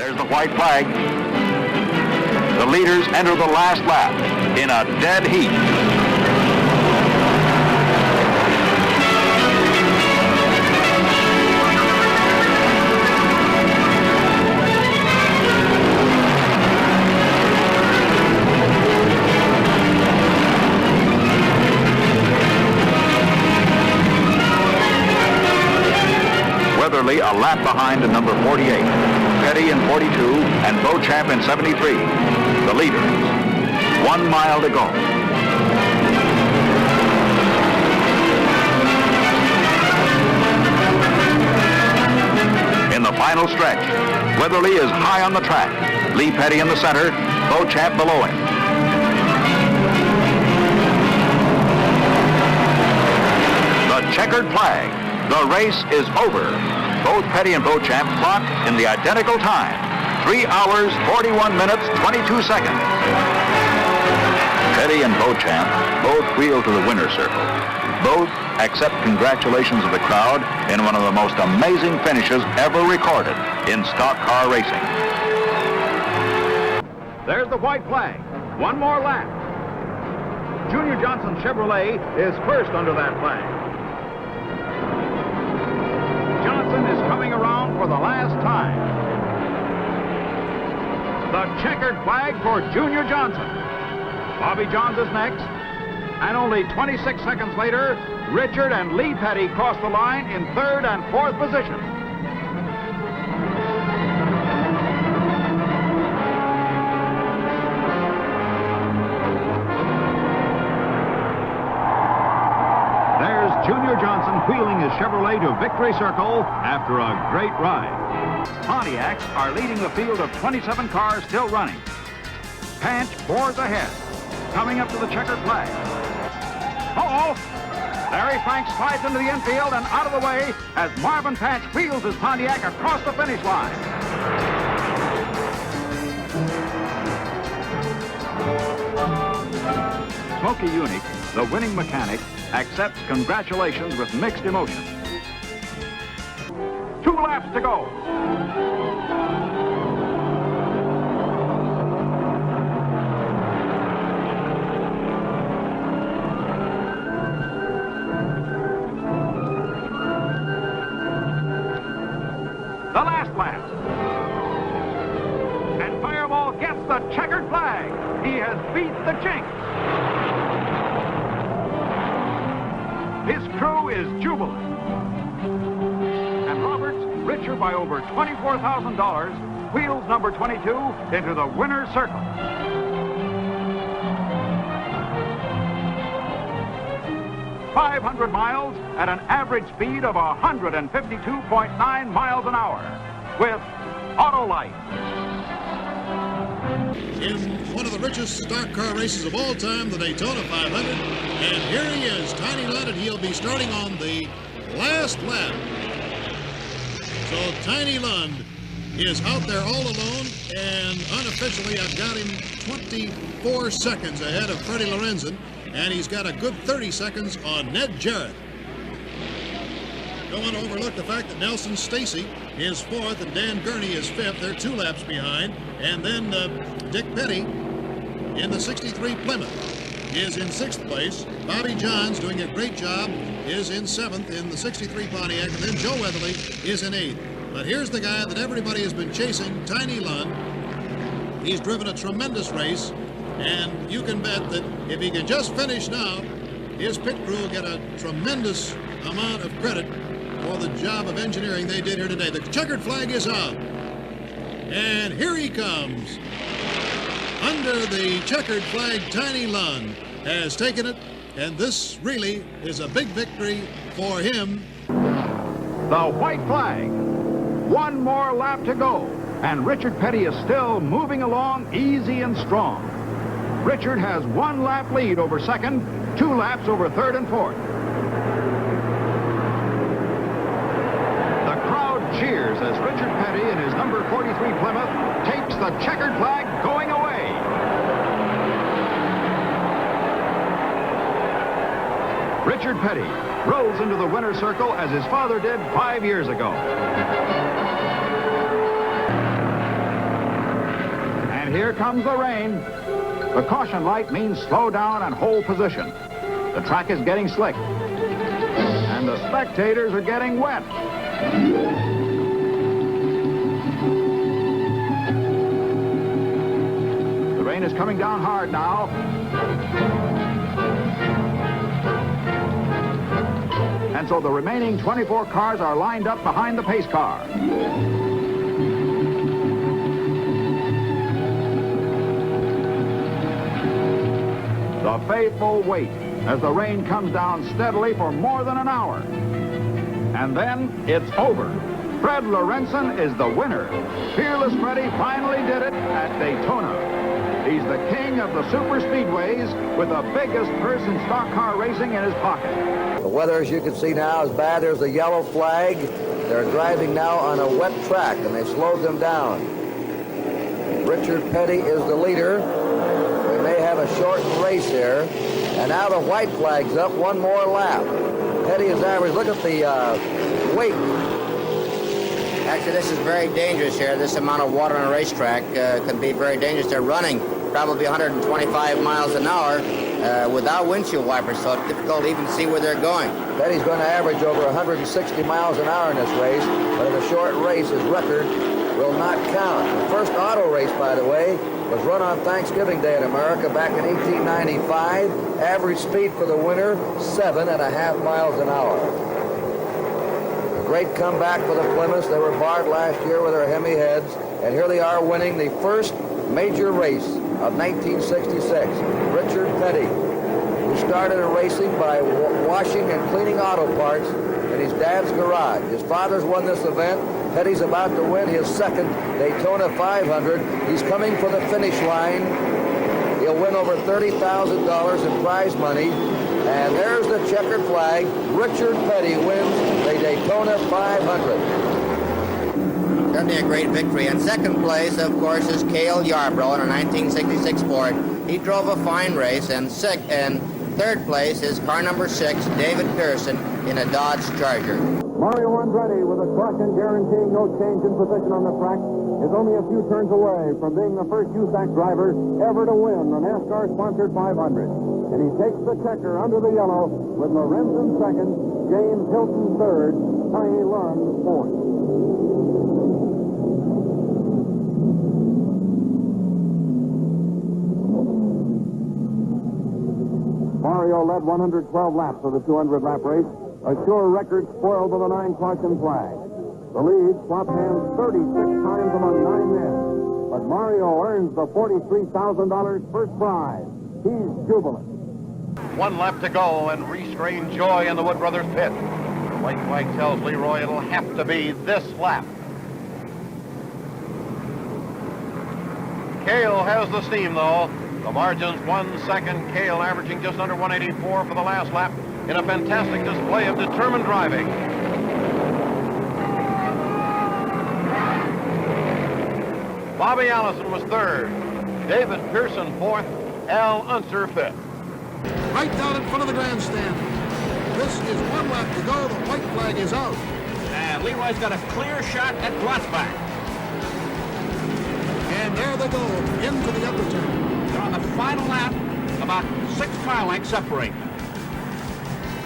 There's the white flag. The leaders enter the last lap in a dead heat. Weatherly a lap behind in number 48. Petty in 42 and Beauchamp in 73. The leaders. 1 mile to go. In the final stretch, Weatherly is high on the track. Lee Petty in the center, Beauchamp below him. The checkered flag. The race is over. Both Petty and Beauchamp clock in the identical time. 3 hours, 41 minutes, 22 seconds. Petty and Beauchamp both wheel to the winner's circle. Both accept congratulations of the crowd in one of the most amazing finishes ever recorded in stock car racing. There's the white flag. One more lap. Junior Johnson Chevrolet is first under that flag. Johnson is coming around for the last time. The checkered flag for Junior Johnson. Bobby Johns is next. And only 26 seconds later, Richard and Lee Petty cross the line in third and fourth position. There's Junior Johnson wheeling his Chevrolet to victory circle after a great ride. Pontiacs are leading the field of 27 cars still running. Panch bores ahead, coming up to the checkered flag. Uh-oh! Larry Frank slides into the infield and out of the way as Marvin Panch wheels his Pontiac across the finish line. Smokey Unick, the winning mechanic, accepts congratulations with mixed emotions. 2 laps to go. The last lap. And Fireball gets the checkered flag. He has beat the jinx. His crew is jubilant. And Roberts, richer by over $24,000, wheels number 22 into the winner's circle. .500 miles at an average speed of 152.9 miles an hour with Autolite. In one of the richest stock car races of all time, the Daytona 500. And here he is, Tiny Lund, and he'll be starting on the last lap. So Tiny Lund is out there all alone, and unofficially I've got him 24 seconds ahead of Freddie Lorenzen, and he's got a good 30 seconds on Ned Jarrett. Don't want to overlook the fact that Nelson Stacy is fourth and Dan Gurney is fifth. They're 2 laps behind. And then Dick Petty in the 63 Plymouth is in 6th place. Bobby Johns, doing a great job, is in 7th in the 63 Pontiac. And then Joe Weatherly is in 8th. But here's the guy that everybody has been chasing, Tiny Lund. He's driven a tremendous race. And you can bet that if he can just finish now, his pit crew will get a tremendous amount of credit for the job of engineering they did here today. The checkered flag is up. And here he comes. Under the checkered flag, Tiny Lund has taken it. And this really is a big victory for him. The white flag. 1 more lap to go. And Richard Petty is still moving along easy and strong. Richard has 1 lap lead over second, 2 laps over third and fourth. The crowd cheers as Richard Petty in his number 43 Plymouth takes the checkered flag going away. Richard Petty rolls into the winner's circle as his father did 5 years ago. And here comes the rain. The caution light means slow down and hold position. The track is getting slick. And the spectators are getting wet. The rain is coming down hard now. And so the remaining 24 cars are lined up behind the pace car. The faithful wait as the rain comes down steadily for more than an hour. And then it's over. Fred Lorenzen is the winner. Fearless Freddie finally did it at Daytona. He's the king of the super speedways with the biggest purse in stock car racing in his pocket. The weather, as you can see now, is bad. There's a yellow flag. They're driving now on a wet track, and they slowed them down. Richard Petty is the leader. We may have a short race here. And now the white flag's up, one more lap. Petty is average. Look at the weight. Actually, this is very dangerous here. This amount of water on a racetrack can be very dangerous. They're running probably 125 miles an hour without windshield wipers, so it's difficult to even see where they're going. Petty's going to average over 160 miles an hour in this race, but in a short race, his record will not count. The first auto race, by the way, was run on Thanksgiving Day in America back in 1895. Average speed for the winner, 7.5 miles an hour. A great comeback for the Plymouths. They were barred last year with their Hemi heads, and here they are winning the first major race of 1966. Richard Petty, who started racing by washing and cleaning auto parts in his dad's garage. His father's won this event. Petty's about to win his second Daytona 500. He's coming for the finish line. He'll win over $30,000 in prize money. And there's the checkered flag. Richard Petty wins the Daytona 500. Certainly a great victory. And second place, of course, is Cale Yarborough in a 1966 Ford. He drove a fine race. And third place is car number 6, David Pearson, in a Dodge Charger. Mario Andretti, with a caution guaranteeing no change in position on the track, is only a few turns away from being the first USAC driver ever to win the NASCAR-sponsored 500. And he takes the checker under the yellow with Lorenzen second, James Hilton third, Tiny Lund fourth. Mario led 112 laps of the 200-lap race. A sure record spoiled by the 9 caution flag. The lead swapped hands 36 times among 9 men. But Mario earns the $43,000 first prize. He's jubilant. 1 lap to go and restrained joy in the Wood Brothers pit. The white flag tells Leroy it'll have to be this lap. Cale has the steam, though. The margin's 1 second. Cale averaging just under 184 for the last lap in a fantastic display of determined driving. Bobby Allison was third. David Pearson fourth. Al Unser fifth. Right down in front of the grandstand. This is 1 lap to go. The white flag is out. And Leroy's got a clear shot at Glotzbach. And there they go, into the upper turn. They're on the final lap, about 6 car lengths separate.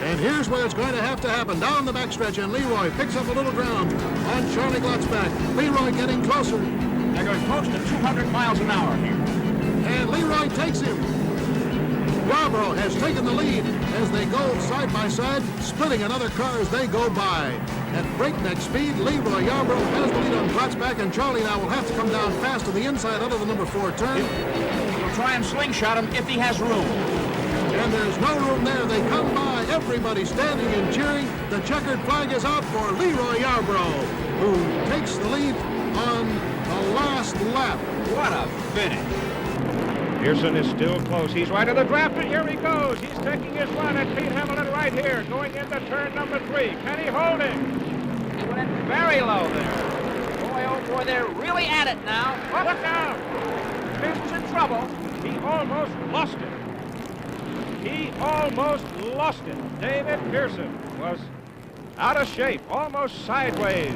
And here's where it's going to happen. Down the backstretch, and Leroy picks up a little ground on Charlie Glotzbach. Leroy getting closer. They're going close to 200 miles an hour here. And Leroy takes him. Yarborough has taken the lead as they go side by side, splitting another car as they go by. At breakneck speed, Leroy Yarborough has the lead on Glotzbach, and Charlie now will have to come down fast to the inside out of the number 4 turn. He'll try and slingshot him if he has room. And there's no room there. They come by, everybody standing and cheering. The checkered flag is out for Leroy Yarborough, who takes the lead on the last lap. What a finish. Pearson is still close. He's right of the draft, and here he goes. He's taking his run at Pete Hamilton right here, going into turn number 3. Can he hold him? He went very low there. Boy, oh boy, they're really at it now. Look out! Pearson's in trouble. He almost lost it. He almost lost it. David Pearson was out of shape, almost sideways.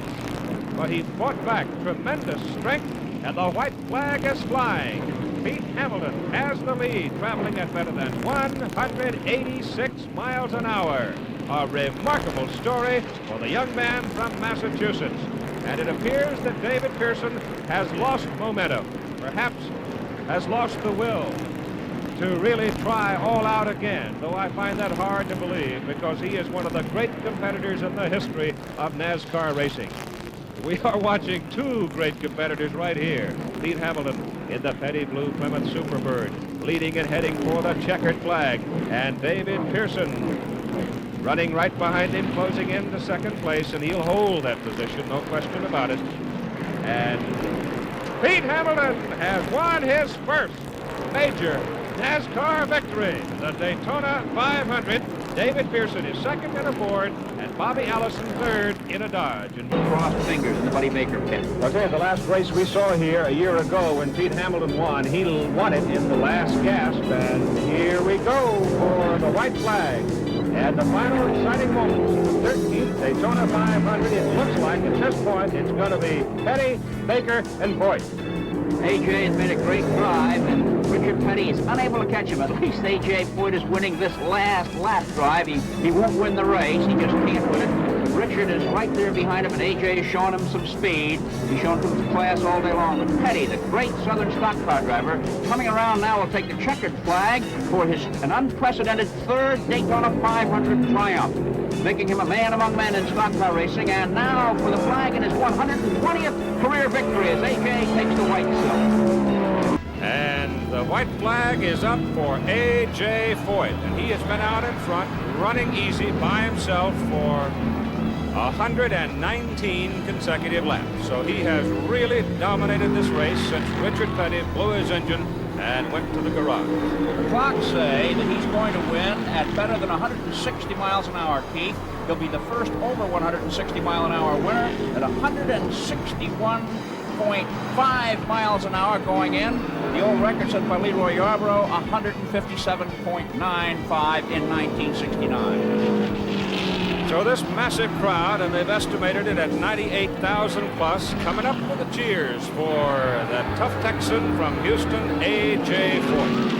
But he fought back. Tremendous strength and the white flag is flying. Pete Hamilton has the lead, traveling at better than 186 miles an hour. A remarkable story for the young man from Massachusetts. And it appears that David Pearson has lost momentum, perhaps has lost the will to really try all out again, though I find that hard to believe because he is one of the great competitors in the history of NASCAR racing. We are watching two great competitors right here. Pete Hamilton in the Petty Blue Plymouth Superbird, leading and heading for the checkered flag, and David Pearson running right behind him, closing in to second place, and he'll hold that position, no question about it. And Pete Hamilton has won his first major NASCAR victory, the Daytona 500. David Pearson is second in a Ford, and Bobby Allison third in a Dodge. And Crossed fingers in the Buddy Baker pit. I'll tell you, the last race we saw here a year ago when Pete Hamilton won, he won it in the last gasp, and here we go for the white flag. And the final exciting moments, the 13th Daytona 500, it looks like at this point it's going to be Petty, Baker, and Voigt. A.J. has made a great drive, and Richard Petty is unable to catch him. At least A.J. Voigt is winning this last lap drive. He won't win the race. He just can't win it. Richard is right there behind him, and A.J. is showing him some speed. He's shown him his class all day long. But Petty, the great Southern stock car driver, coming around now will take the checkered flag for an unprecedented third Daytona 500 triumph, making him a man among men in stock car racing. And now for the flag in his 120th career victory as A.J. takes the white silk. And the white flag is up for A.J. Voigt, and he has been out in front, running easy by himself for 119 consecutive laps. So he has really dominated this race since Richard Petty blew his engine and went to the garage. The clocks say that he's going to win at better than 160 miles an hour, Keith. He'll be the first over 160 mile an hour winner at 161.5 miles an hour going in. The old record set by Leroy Yarborough, 157.95 in 1969. So this massive crowd, and they've estimated it at 98,000 plus, coming up with the cheers for the tough Texan from Houston, A.J. Voigt.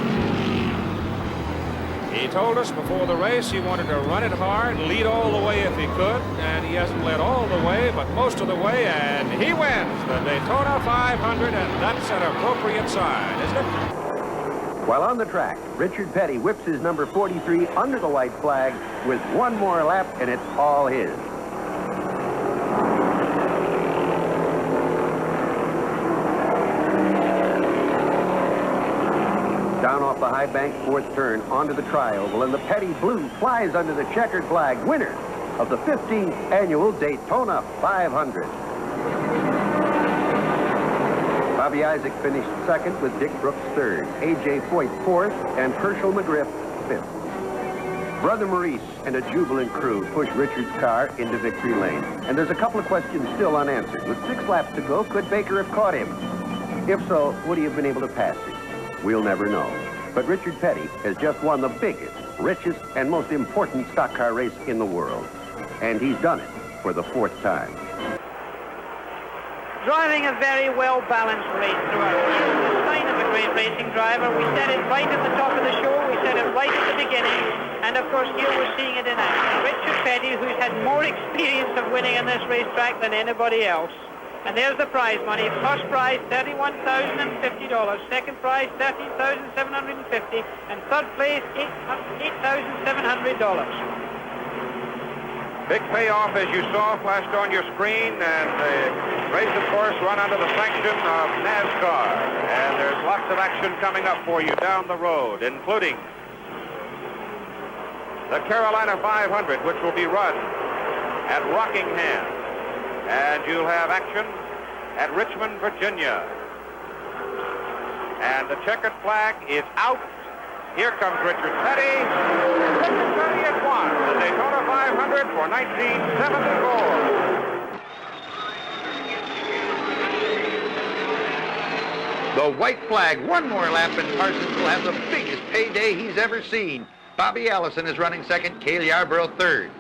He told us before the race he wanted to run it hard, lead all the way if he could, and he hasn't led all the way, but most of the way, and he wins the Daytona 500, and that's an appropriate sign, isn't it? While on the track, Richard Petty whips his number 43 under the white flag with one more lap, and it's all his. Down off the high bank, fourth turn, onto the tri-oval, and the Petty Blue flies under the checkered flag, winner of the 15th annual Daytona 500. Bobby Isaac finished second with Dick Brooks third, A.J. Voigt fourth, and Herschel McGriff fifth. Brother Maurice and a jubilant crew pushed Richard's car into victory lane. And there's a couple of questions still unanswered. With 6 laps to go, could Baker have caught him? If so, would he have been able to pass him? We'll never know. But Richard Petty has just won the biggest, richest, and most important stock car race in the world. And he's done it for the 4th time. Driving a very well-balanced race throughout. He is the sign of a great racing driver. We said it right at the top of the show. We said it right at the beginning. And, of course, here we're seeing it in action. Richard Petty, who's had more experience of winning on this racetrack than anybody else. And there's the prize money. First prize, $31,050. Second prize, $13,750. And third place, $8,700. Big payoff, as you saw, flashed on your screen, and the race, of course, run under the sanction of NASCAR. And there's lots of action coming up for you down the road, including the Carolina 500, which will be run at Rockingham. And you'll have action at Richmond, Virginia. And the checkered flag is out. Here comes Richard Petty. Richard Petty has won the Daytona 500 for 1974. The white flag, one more lap, and Parsons will have the biggest payday he's ever seen. Bobby Allison is running second, Cale Yarborough third.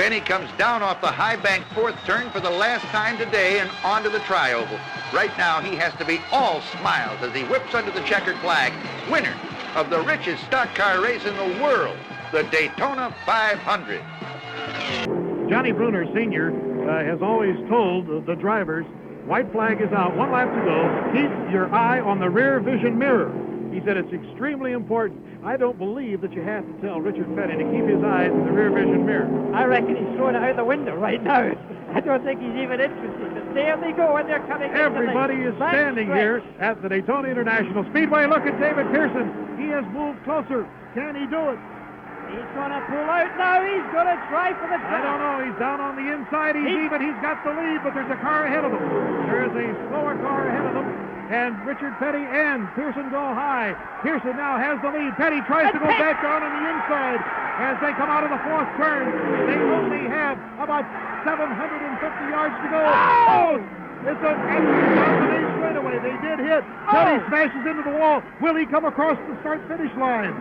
Penny comes down off the high bank fourth turn for the last time today and onto the tri-oval. Right now, he has to be all smiles as he whips under the checkered flag, winner of the richest stock car race in the world, the Daytona 500. Johnny Bruner Sr. Has always told the drivers, white flag is out, 1 lap to go, keep your eye on the rear vision mirror. He said it's extremely important. I don't believe that you have to tell Richard Petty to keep his eyes in the rear vision mirror. I reckon he's throwing it out the window right now. I don't think he's even interested. But there they go, and they're coming. Everybody is standing here at the Daytona International Speedway. Look at David Pearson. He has moved closer. Can he do it? He's going to pull out now. He's going to try for the I top. don't know. He's down on the inside. He's got the lead, but there's a car ahead of him. There's a slower car ahead of him. And Richard Petty and Pearson go high. Pearson now has the lead. Petty tries to go back down on the inside as they come out of the fourth turn. They only have about 750 yards to go. Oh! It's a combination straightaway. They did hit. Petty smashes into the wall. Will he come across the start-finish line?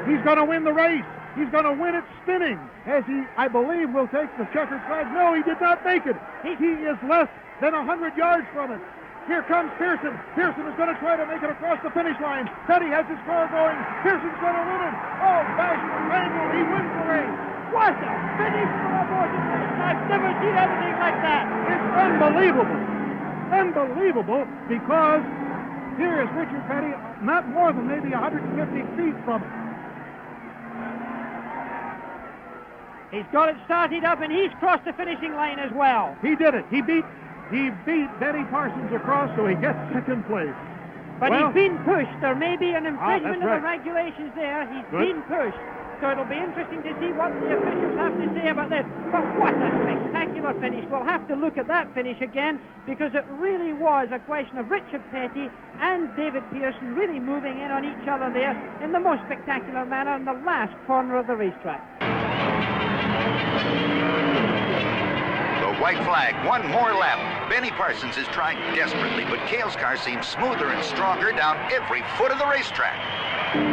He's going to win the race. He's going to win it spinning, as he, I believe, will take the checkered flag. No, he did not make it. He is less than 100 yards from it. Here comes Pearson. Pearson is going to try to make it across the finish line. Petty has his car going. Pearson's going to win it. Oh, bashing the triangle. He wins the race. What a finish for a motor race. I've never seen anything like that. It's unbelievable. Unbelievable, because here is Richard Petty, not more than maybe 150 feet from it. He's got it started up, and he's crossed the finishing line as well. He did it. He beat Benny Parsons across, so he gets second place. But he's been pushed. There may be an infringement of right. the regulations there. He's been pushed. So it'll be interesting to see what the officials have to say about this. But what a spectacular finish. We'll have to look at that finish again, because it really was a question of Richard Petty and David Pearson really moving in on each other there in the most spectacular manner in the last corner of the racetrack. The white flag, one more lap. Benny Parsons is trying desperately, but Cale's car seems smoother and stronger down every foot of the racetrack.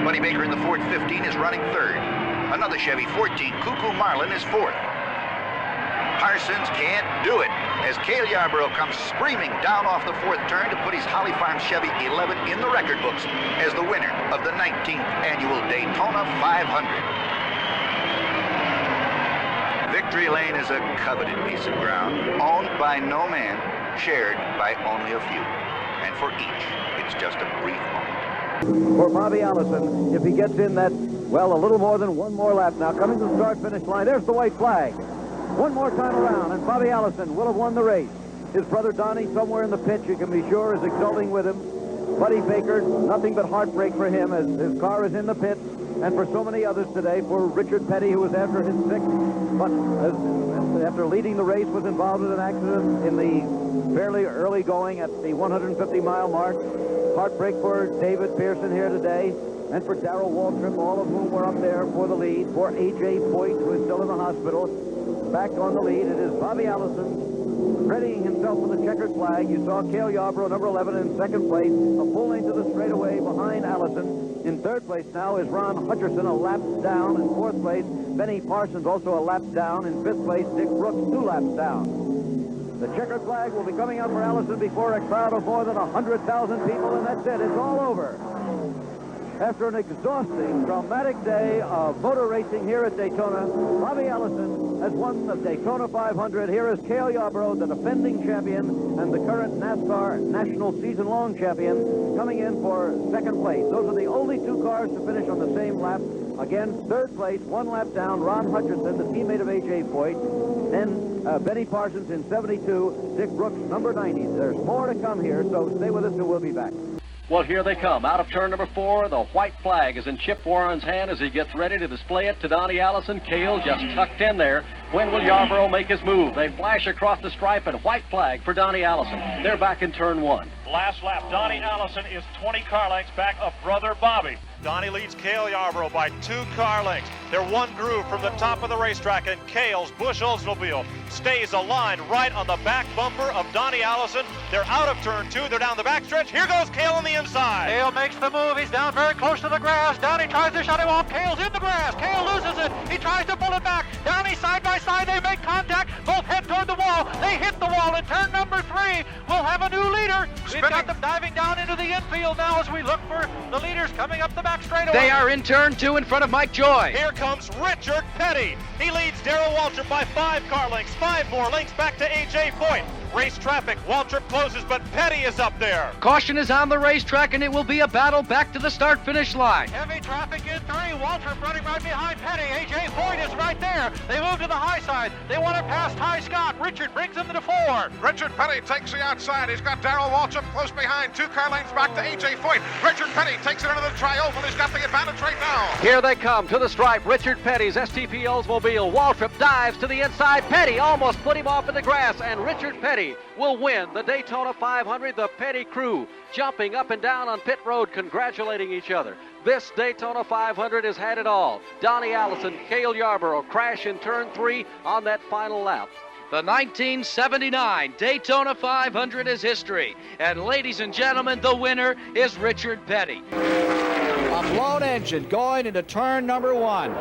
Buddy Baker in the Ford 15 is running third. Another Chevy 14, Cuckoo Marlin, is fourth. Parsons can't do it as Cale Yarborough comes screaming down off the fourth turn to put his Holly Farm Chevy 11 in the record books as the winner of the 19th annual Daytona 500. Victory Lane is a coveted piece of ground, owned by no man, shared by only a few. And for each, it's just a brief moment. For Bobby Allison, if he gets in that, well, a little more than one more lap now, coming to the start-finish line. There's the white flag. One more time around, and Bobby Allison will have won the race. His brother Donnie, somewhere in the pit, you can be sure, is exulting with him. Buddy Baker, nothing but heartbreak for him as his car is in the pit. And for so many others today, for Richard Petty, who was after his sixth, but after leading the race, was involved in an accident in the fairly early going at the 150-mile mark. Heartbreak for David Pearson here today, and for Darrell Waltrip, all of whom were up there for the lead. For A.J. Foyt, who is still in the hospital, back on the lead. It is Bobby Allison readying himself for the checkered flag. You saw Cale Yarborough, number 11, in second place, a full length of the straightaway behind Allison. In third place now is Ron Hutcherson, a lap down. In fourth place, Benny Parsons, also a lap down. In fifth place, Dick Brooks, 2 laps down. The checkered flag will be coming out for Allison before a crowd of more than 100,000 people, and that's it. It's all over. After an exhausting, traumatic day of motor racing here at Daytona, Bobby Allison has won the Daytona 500. Here is Cale Yarborough, the defending champion and the current NASCAR National Season-Long champion, coming in for second place. Those are the only 2 cars to finish on the same lap. Again, third place, 1 lap down, Ron Hutcherson, the teammate of A.J. Foyt. Then Benny Parsons in 72, Dick Brooks, number 90. There's more to come here, so stay with us and we'll be back. Well, here they come. Out of turn number 4, the white flag is in Chip Warren's hand as he gets ready to display it to Donnie Allison. Cale just tucked in there. When will Yarborough make his move? They flash across the stripe, and white flag for Donnie Allison. They're back in turn 1. Last lap, Donnie Allison is 20 car lengths back of brother Bobby. Donnie leads Cale Yarborough by 2 car lengths. They're one groove from the top of the racetrack, and Cale's Busch Oldsmobile stays aligned right on the back bumper of Donnie Allison. They're out of turn 2. They're down the backstretch. Here goes Cale on the inside. Cale makes the move. He's down very close to the grass. Donnie tries to shut him off. Cale's in the grass. Cale loses it. He tries to pull it back. Donnie side by side. They make contact. Both head toward the wall. They hit the wall in turn number 3. We'll have a new leader. We've got them diving down into the infield now as we look for the leaders coming up the back straightaway. They are in turn 2 in front of Mike Joy. Here comes Richard Petty. He leads Darrell Waltrip by 5 car lengths. 5 more lengths back to A.J. Foyt. Race traffic. Waltrip closes, but Petty is up there. Caution is on the racetrack, and it will be a battle back to the start-finish line. Heavy traffic in 3. Waltrip running right behind Petty. A.J. Foyt is right there. They move to the high side. They want to pass Ty Scott. Richard brings him to the 4. Richard Petty takes the outside. He's got Darrell Waltrip close behind. 2 car lengths back to A.J. Foyt. Richard Petty takes it into the tri-oval. He's got the advantage right now. Here they come to the stripe. Richard Petty's STP Oldsmobile. Waltrip dives to the inside. Petty almost put him off in the grass, and Richard Petty will win the Daytona 500. The Petty crew jumping up and down on pit road, congratulating each other. This Daytona 500 has had it all. Donnie Allison, Cale Yarborough crash in turn 3 on that final lap. The 1979 Daytona 500 is history. And ladies and gentlemen, the winner is Richard Petty. A blown engine going into turn number 1.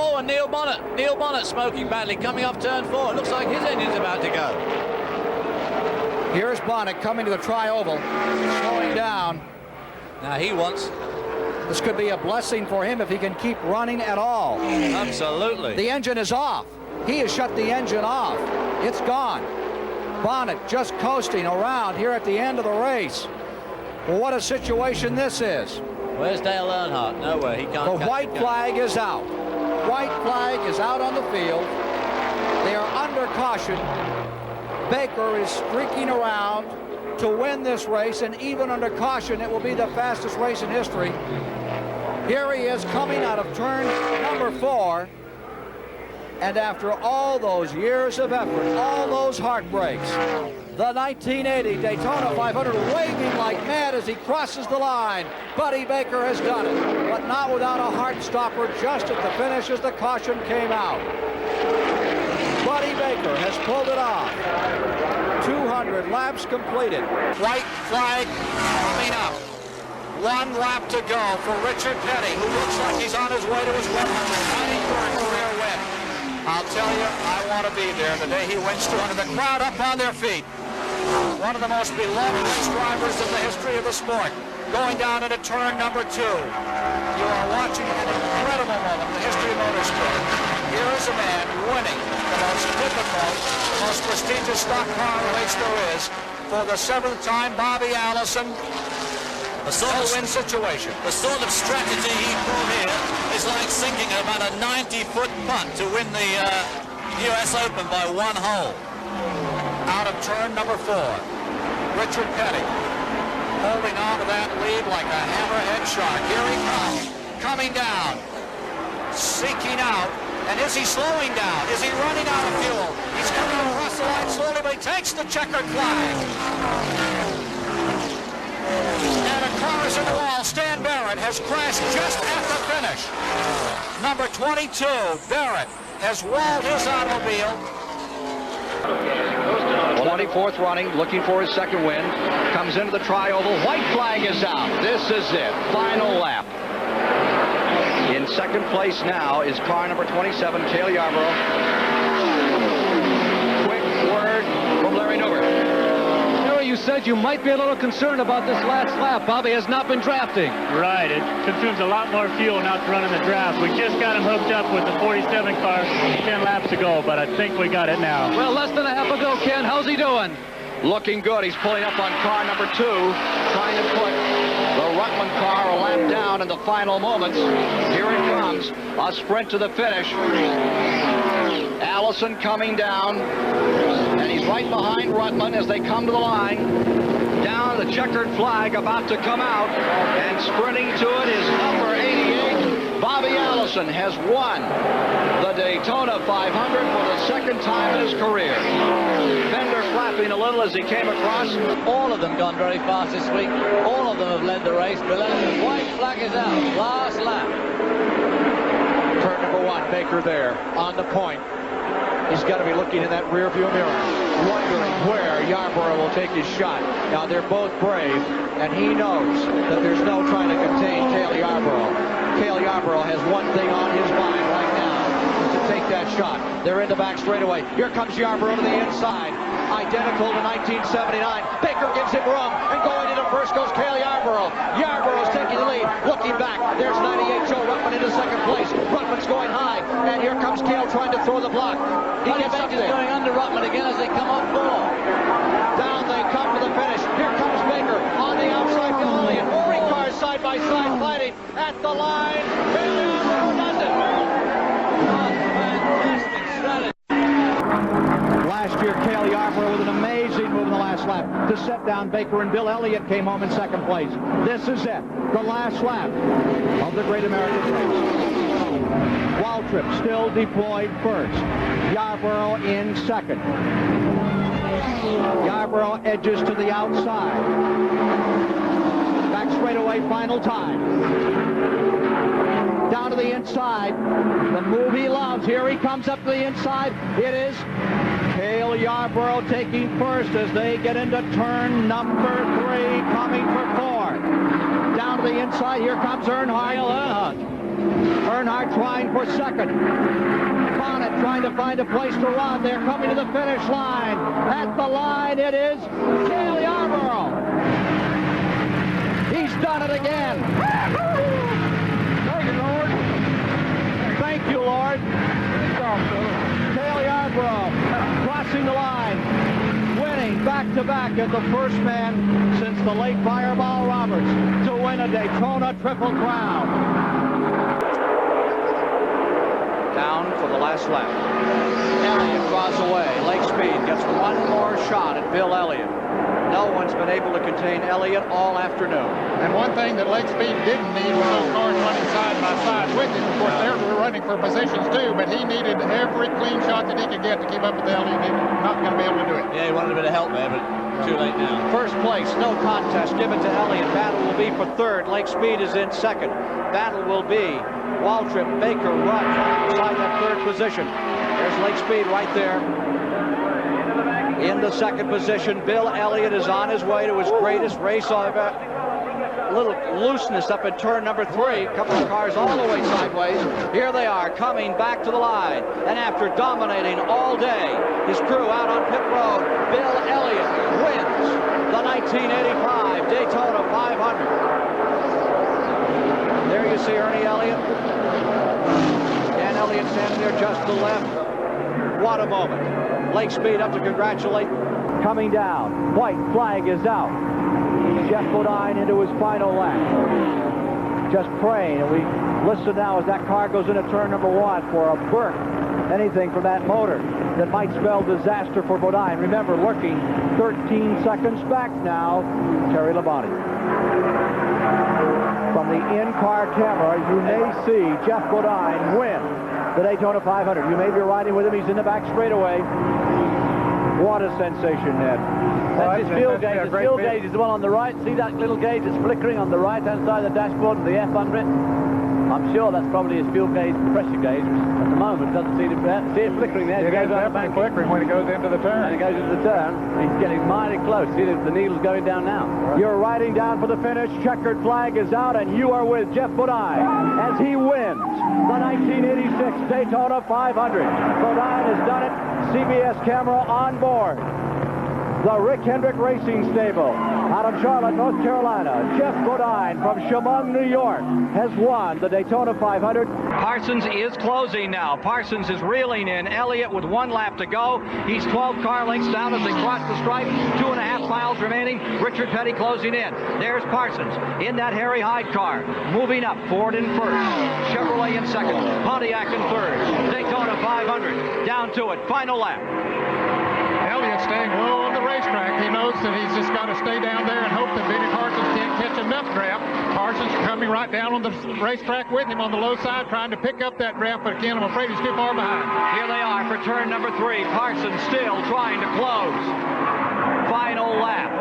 Oh, and Neil Bonnet smoking badly coming off turn 4. It looks like his engine's about to go. Here's Bonnet coming to the tri-oval, slowing down. Now this could be a blessing for him if he can keep running at all. Absolutely. The engine is off. He has shut the engine off. It's gone. Bonnet just coasting around here at the end of the race. Well, what a situation this is. Where's Dale Earnhardt? Nowhere. He can't. The white flag is out. White flag is out on the field. They are under caution. Baker is streaking around to win this race, and even under caution, it will be the fastest race in history. Here he is coming out of turn number 4. And after all those years of effort, all those heartbreaks, the 1980 Daytona 500 waving like mad as he crosses the line. Buddy Baker has done it, but not without a heart stopper just at the finish as the caution came out. Buddy Baker has pulled it off. 200 laps completed. White flag coming up. 1 lap to go for Richard Petty, who looks like he's on his way to his 100th fighting for a career win. I'll tell you, I want to be there the day he wins 200. The crowd up on their feet. One of the most beloved race drivers in the history of the sport. Going down into turn number 2. You are watching an incredible moment in the history of motorsport. Here is a man winning the most difficult, the most prestigious stock car race there is. For the 7th time, Bobby Allison. A win situation. The sort of strategy he pulled here is like sinking about a 90-foot putt to win the U.S. Open by 1 hole. Out of turn number 4, Richard Petty holding on to that lead like a hammerhead shark. Here he comes, coming down, seeking out. And is he slowing down? Is he running out of fuel? He's coming across the line slowly, but he takes the checkered flag. And a car is in the wall. Stan Barrett has crashed just at the finish. Number 22, Barrett, has walled his automobile. 24th running, looking for his 2nd win. Comes into the tri-oval. White flag is out. This is it. Final lap. In 2nd place now is car number 27, Cale Yarborough. Quick word from Larry Newman. You said you might be a little concerned about this last lap. Bobby has not been drafting. Right. It consumes a lot more fuel not to run in the draft. We just got him hooked up with the 47 car 10 laps ago, but I think we got it now. Well, less than a half ago, Ken. How's he doing? Looking good. He's pulling up on car number 2, trying to put the Rutland car a lap down in the final moments. Here it comes. A sprint to the finish. Allison coming down, and he's right behind Rutland as they come to the line. Down the checkered flag about to come out, and sprinting to it is number 88. Bobby Allison has won the Daytona 500 for the 2nd time in his career. Fender flapping a little as he came across. All of them gone very fast this week. All of them have led the race. But the white flag is out. Last lap. number 1, Baker there on the point. He's got to be looking in that rear view mirror, wondering where Yarborough will take his shot. Now, they're both brave, and he knows that there's no trying to contain Cale Yarborough. Cale Yarborough has one thing on his mind right now, to take that shot. They're in the back straightaway. Here comes Yarborough to the inside. Identical to 1979. Baker gives him room, and going into first goes Cale Yarborough. Yarborough's taking the lead, looking back. There's 98 Joe Ruttman into second place. Ruttman's going high, and here comes Cale trying to throw the block. He gets up there. Going under Ruttman again as they come up full. Down they come to the finish. Here comes Baker on the outside. Bill Elliott. 3 cars side by side fighting at the line. Cale Yarborough does it. Fantastic strategy. Last year, Cale Yarborough with an amazing move in the last lap to set down Baker, and Bill Elliott came home in second place. This is it, the last lap of the Great American Race. Waltrip still deployed first. Yarborough in second. Yarborough edges to the outside. Back straightaway, final time. Down to the inside. The move he loves. Here he comes up to the inside. It is Cale Yarborough taking first as they get into turn number 3, coming for 4. Down to the inside. Here comes Earnhardt. Earnhardt trying for second. Bonnet trying to find a place to run. They're coming to the finish line. At the line, it is Cale Yarborough. He's done it again. Thank you, Lord. Thank you, Lord. Cale Yarborough crossing the line, winning back-to-back as the first man since the late Fireball Roberts to win a Daytona Triple Crown. Down for the last lap. Elliott draws away. Lake Speed gets one more shot at Bill Elliott. No one's been able to contain Elliott all afternoon. And one thing that Lake Speed didn't need was those cars running side by side with him. Of course, they were running for positions too, but he needed every clean shot that he could get to keep up with Elliott. He was not going to be able to do it. Yeah, he wanted a bit of help there, but too late now. First place, no contest given to Elliott. Battle will be for third. Lake Speed is in second. Battle will be Waltrip, Baker, Rutt inside that third position. There's Lake Speed right there. In the second position, Bill Elliott is on his way to his greatest race ever. A little looseness up in turn number 3. A couple of cars all the way sideways. Here they are coming back to the line. And after dominating all day, his crew out on pit road, Bill Elliott wins the 1985 Daytona 500. There you see Ernie Elliott. Dan Elliott standing there just to the left. What a moment. Lake Speed up to congratulate. Coming down. White flag is out. Jeff Bodine into his final lap. Just praying. And we listen now as that car goes into turn number 1 for a burn. Anything from that motor that might spell disaster for Bodine. Remember, lurking 13 seconds back now, Terry Labonte. From the in-car camera, you may see Jeff Bodine win the Daytona 500. You may be riding with him. He's in the back straightaway. What a sensation, Ned. That's his fuel gauge. His fuel gauge is the one on the right. See that little gauge that's flickering on the right-hand side of the dashboard, the F100? I'm sure that's probably his fuel gauge, pressure gauge. At the moment, doesn't seem to see it flickering there. It goes up and flickering when it goes into the turn. And it goes into the turn. He's getting mighty close. See, the needle's going down now. You're riding down for the finish. Checkered flag is out, and you are with Jeff Bodine as he wins the 1986 Daytona 500. Bodine has done it. CBS camera on board. The Rick Hendrick Racing Stable out of Charlotte, North Carolina. Jeff Bodine from Chemung, New York, has won the Daytona 500. Parsons is closing now. Parsons is reeling in. Elliott with 1 lap to go. He's 12 car lengths down as they cross the stripe. 2.5 miles remaining. Richard Petty closing in. There's Parsons in that Harry Hyde car. Moving up. Ford in first. Chevrolet in second. Pontiac in third. Daytona 500. Down to it. Final lap. Elliott staying low on the racetrack. He knows that he's just got to stay down there and hope that Benny Parsons can't catch enough draft. Parsons coming right down on the racetrack with him on the low side, trying to pick up that draft, but again, I'm afraid he's too far behind. Here they are for turn number 3. Parsons still trying to close. Final lap.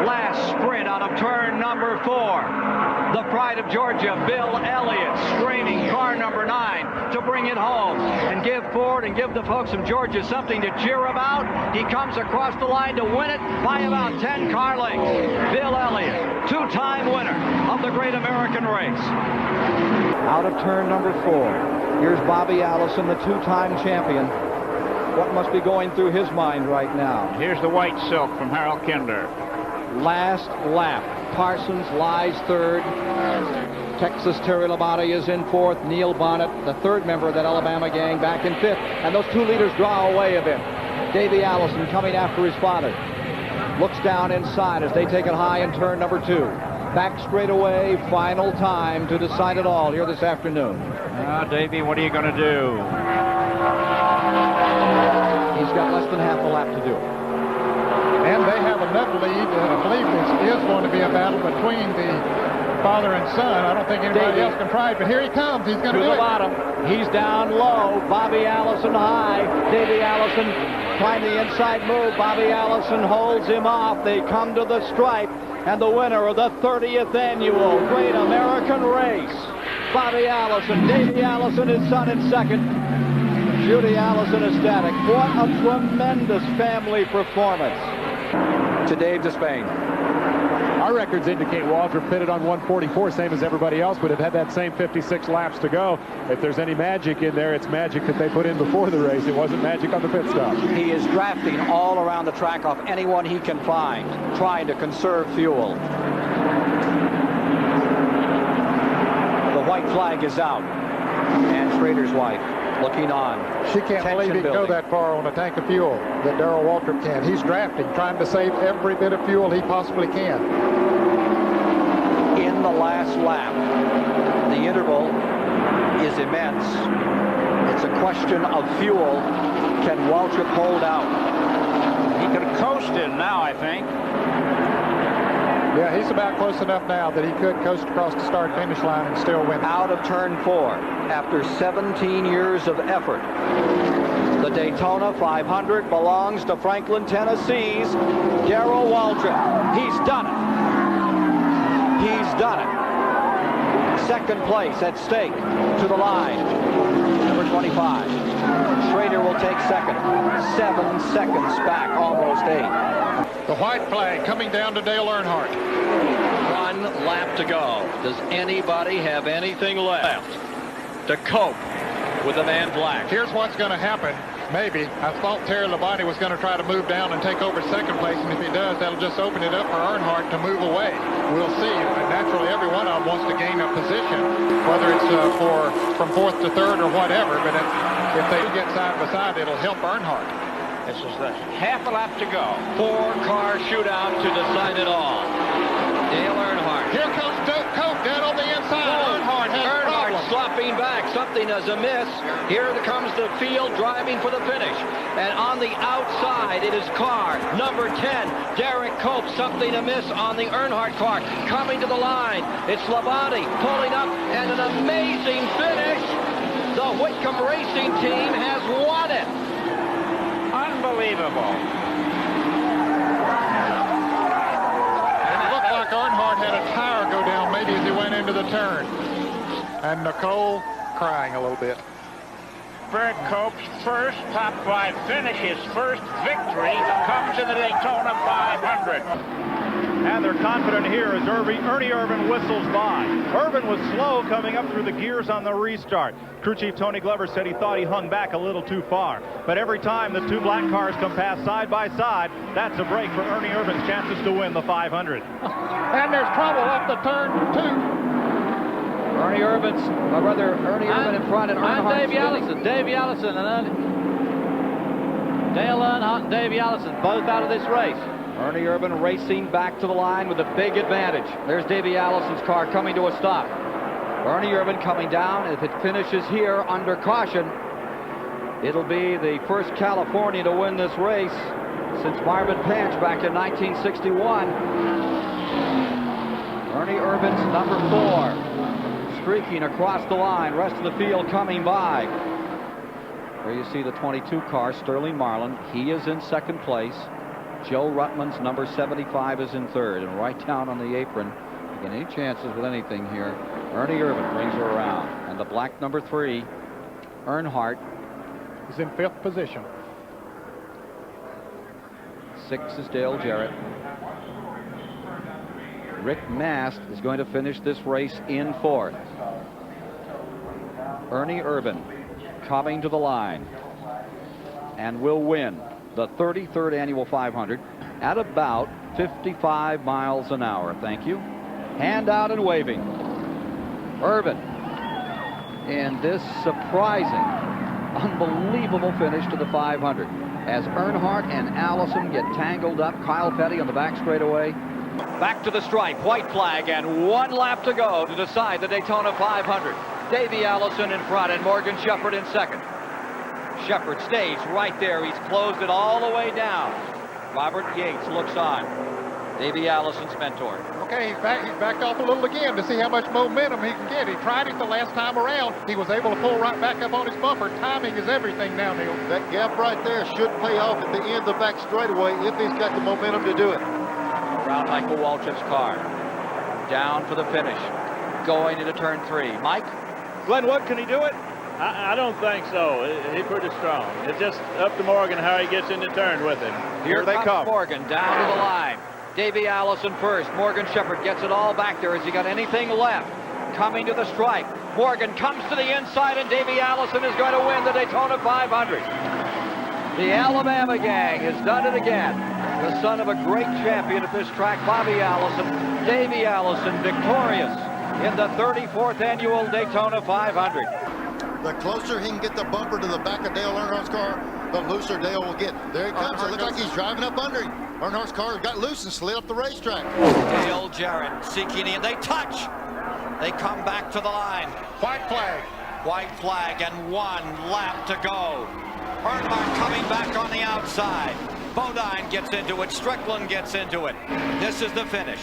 Last sprint out of turn number 4. The pride of Georgia, Bill Elliott, straining car number 9 to bring it home and give Ford and give the folks from Georgia something to cheer about. He comes across the line to win it by about 10 car lengths. Bill Elliott, two-time winner of the Great American Race. Out of turn number 4. Here's Bobby Allison, the two-time champion. What must be going through his mind right now? Here's the white silk from Harold Kinder. Last lap. Parsons lies third. Texas Terry Labonte is in fourth. Neil Bonnet, the third member of that Alabama gang, back in fifth. And those two leaders draw away a bit. Davey Allison coming after his father. Looks down inside as they take it high in turn number 2. Back straight away, final time to decide it all here this afternoon. Now, Davey, what are you going to do? He's got less than half a lap to do. And they have enough lead that I believe this is going to be a battle between the father and son. I don't think anybody else can try it, but here he comes. He's going to do the it. Bottom. He's down low. Bobby Allison high. Davey Allison trying the inside move. Bobby Allison holds him off. They come to the stripe. And the winner of the 30th annual Great American Race, Bobby Allison. Davey Allison, his son, in second. Judy Allison ecstatic. What a tremendous family performance. To Dave Despain. Our records indicate Waltrip pitted on 144, same as everybody else, would have had that same 56 laps to go. If there's any magic in there, it's magic that they put in before the race. It wasn't magic on the pit stop. He is drafting all around the track off anyone he can find, trying to conserve fuel. The white flag is out. And Schrader's wife looking on. She can't believe he can go that far on a tank of fuel that Darrell Waltrip can. He's drafting, trying to save every bit of fuel he possibly can. In the last lap, the interval is immense. It's a question of fuel. Can Waltrip hold out? He could coast in now, I think. Yeah, he's about close enough now that he could coast across the start-finish line and still win. Out of turn 4, after 17 years of effort, the Daytona 500 belongs to Franklin, Tennessee's Darrell Waltrip. He's done it. He's done it. Second place at stake to the line. Number 25. Schrader will take second. 7 seconds back, almost 8. The white flag coming down to Dale Earnhardt. 1 lap to go. Does anybody have anything left to cope with the man black? Here's what's going to happen. Maybe. I thought Terry Labonte was going to try to move down and take over second place, and if he does, that'll just open it up for Earnhardt to move away. We'll see. Naturally, every one of them wants to gain a position, whether it's from 4th to 3rd or whatever, but if they get side by side, it'll help Earnhardt. This is the half a lap to go. 4-car shootout to decide it all. Dale Earnhardt. Here comes Doak Cope down on the inside. Earnhardt has Earnhardt slopping back. Something is amiss. Here comes the field driving for the finish. And on the outside, it is car number 10, Derek Cope. Something amiss on the Earnhardt car. Coming to the line. It's Labonte pulling up, and an amazing finish. The Whitcomb Racing Team has won it. Unbelievable. It looked like Earnhardt had a tire go down maybe as he went into the turn. And Nicole crying a little bit. Bert Cope's first top 5 finish, his first victory, comes in the Daytona 500. And they're confident here as Ernie Irvan whistles by. Irvan was slow coming up through the gears on the restart. Crew Chief Tony Glover said he thought he hung back a little too far. But every time the 2 black cars come past side by side, that's a break for Ernie Irvan's chances to win the 500. And there's trouble up the turn 2. Ernie Irvan in front, and Earnhardt. Davey Allison, and Dale Earnhardt and Davey Allison, both out of this race. Ernie Irvan racing back to the line with a big advantage. There's Davey Allison's car coming to a stop. Ernie Irvan coming down. If it finishes here under caution, it'll be the first Californian to win this race since Marvin Panch back in 1961. Ernie Irvan's number 4. Streaking across the line, rest of the field coming by. There you see the 22 car, Sterling Marlin. He is in second place. Joe Ruttman's number 75 is in third. And right down on the apron, Taking any chances with anything here. Ernie Irvan brings her around. And the black number 3, Earnhardt, is in 5th position. 6 is Dale Jarrett. Rick Mast is going to finish this race in 4th. Ernie Irvan coming to the line and will win the 33rd annual 500 at about 55 miles an hour. Thank you. Hand out and waving. Irvan in this surprising, unbelievable finish to the 500 as Earnhardt and Allison get tangled up. Kyle Petty on the back straightaway. Back to the stripe, white flag, and 1 lap to go to decide the Daytona 500. Davey Allison in front and Morgan Shepherd in second. Shepherd stays right there. He's closed it all the way down. Robert Yates looks on. Davey Allison's mentor. Okay, he's backed off a little again to see how much momentum he can get. He tried it the last time around. He was able to pull right back up on his bumper. Timing is everything now, Neil. That gap right there should pay off at the end of the back straightaway if he's got the momentum to do it. Around Michael Waltrip's car. Down for the finish. Going into turn 3. Mike? Glenn Wood, can he do it? I don't think so. He's pretty strong. It's just up to Morgan how he gets into turn with him. Here they come. Morgan down to the line. Davey Allison first. Morgan Shepherd gets it all back there. Has he got anything left? Coming to the stripe. Morgan comes to the inside, and Davey Allison is going to win the Daytona 500. The Alabama gang has done it again. The son of a great champion at this track, Bobby Allison. Davey Allison victorious in the 34th annual Daytona 500. The closer he can get the bumper to the back of Dale Earnhardt's car, the looser Dale will get. There he comes. It looks like he's driving up under him. Earnhardt's car got loose and slid up the racetrack. Dale Jarrett seeking in. They touch. They come back to the line. White flag. White flag and 1 lap to go. Earnhardt coming back on the outside. BODINE gets into it. Strickland gets into it. This is the finish.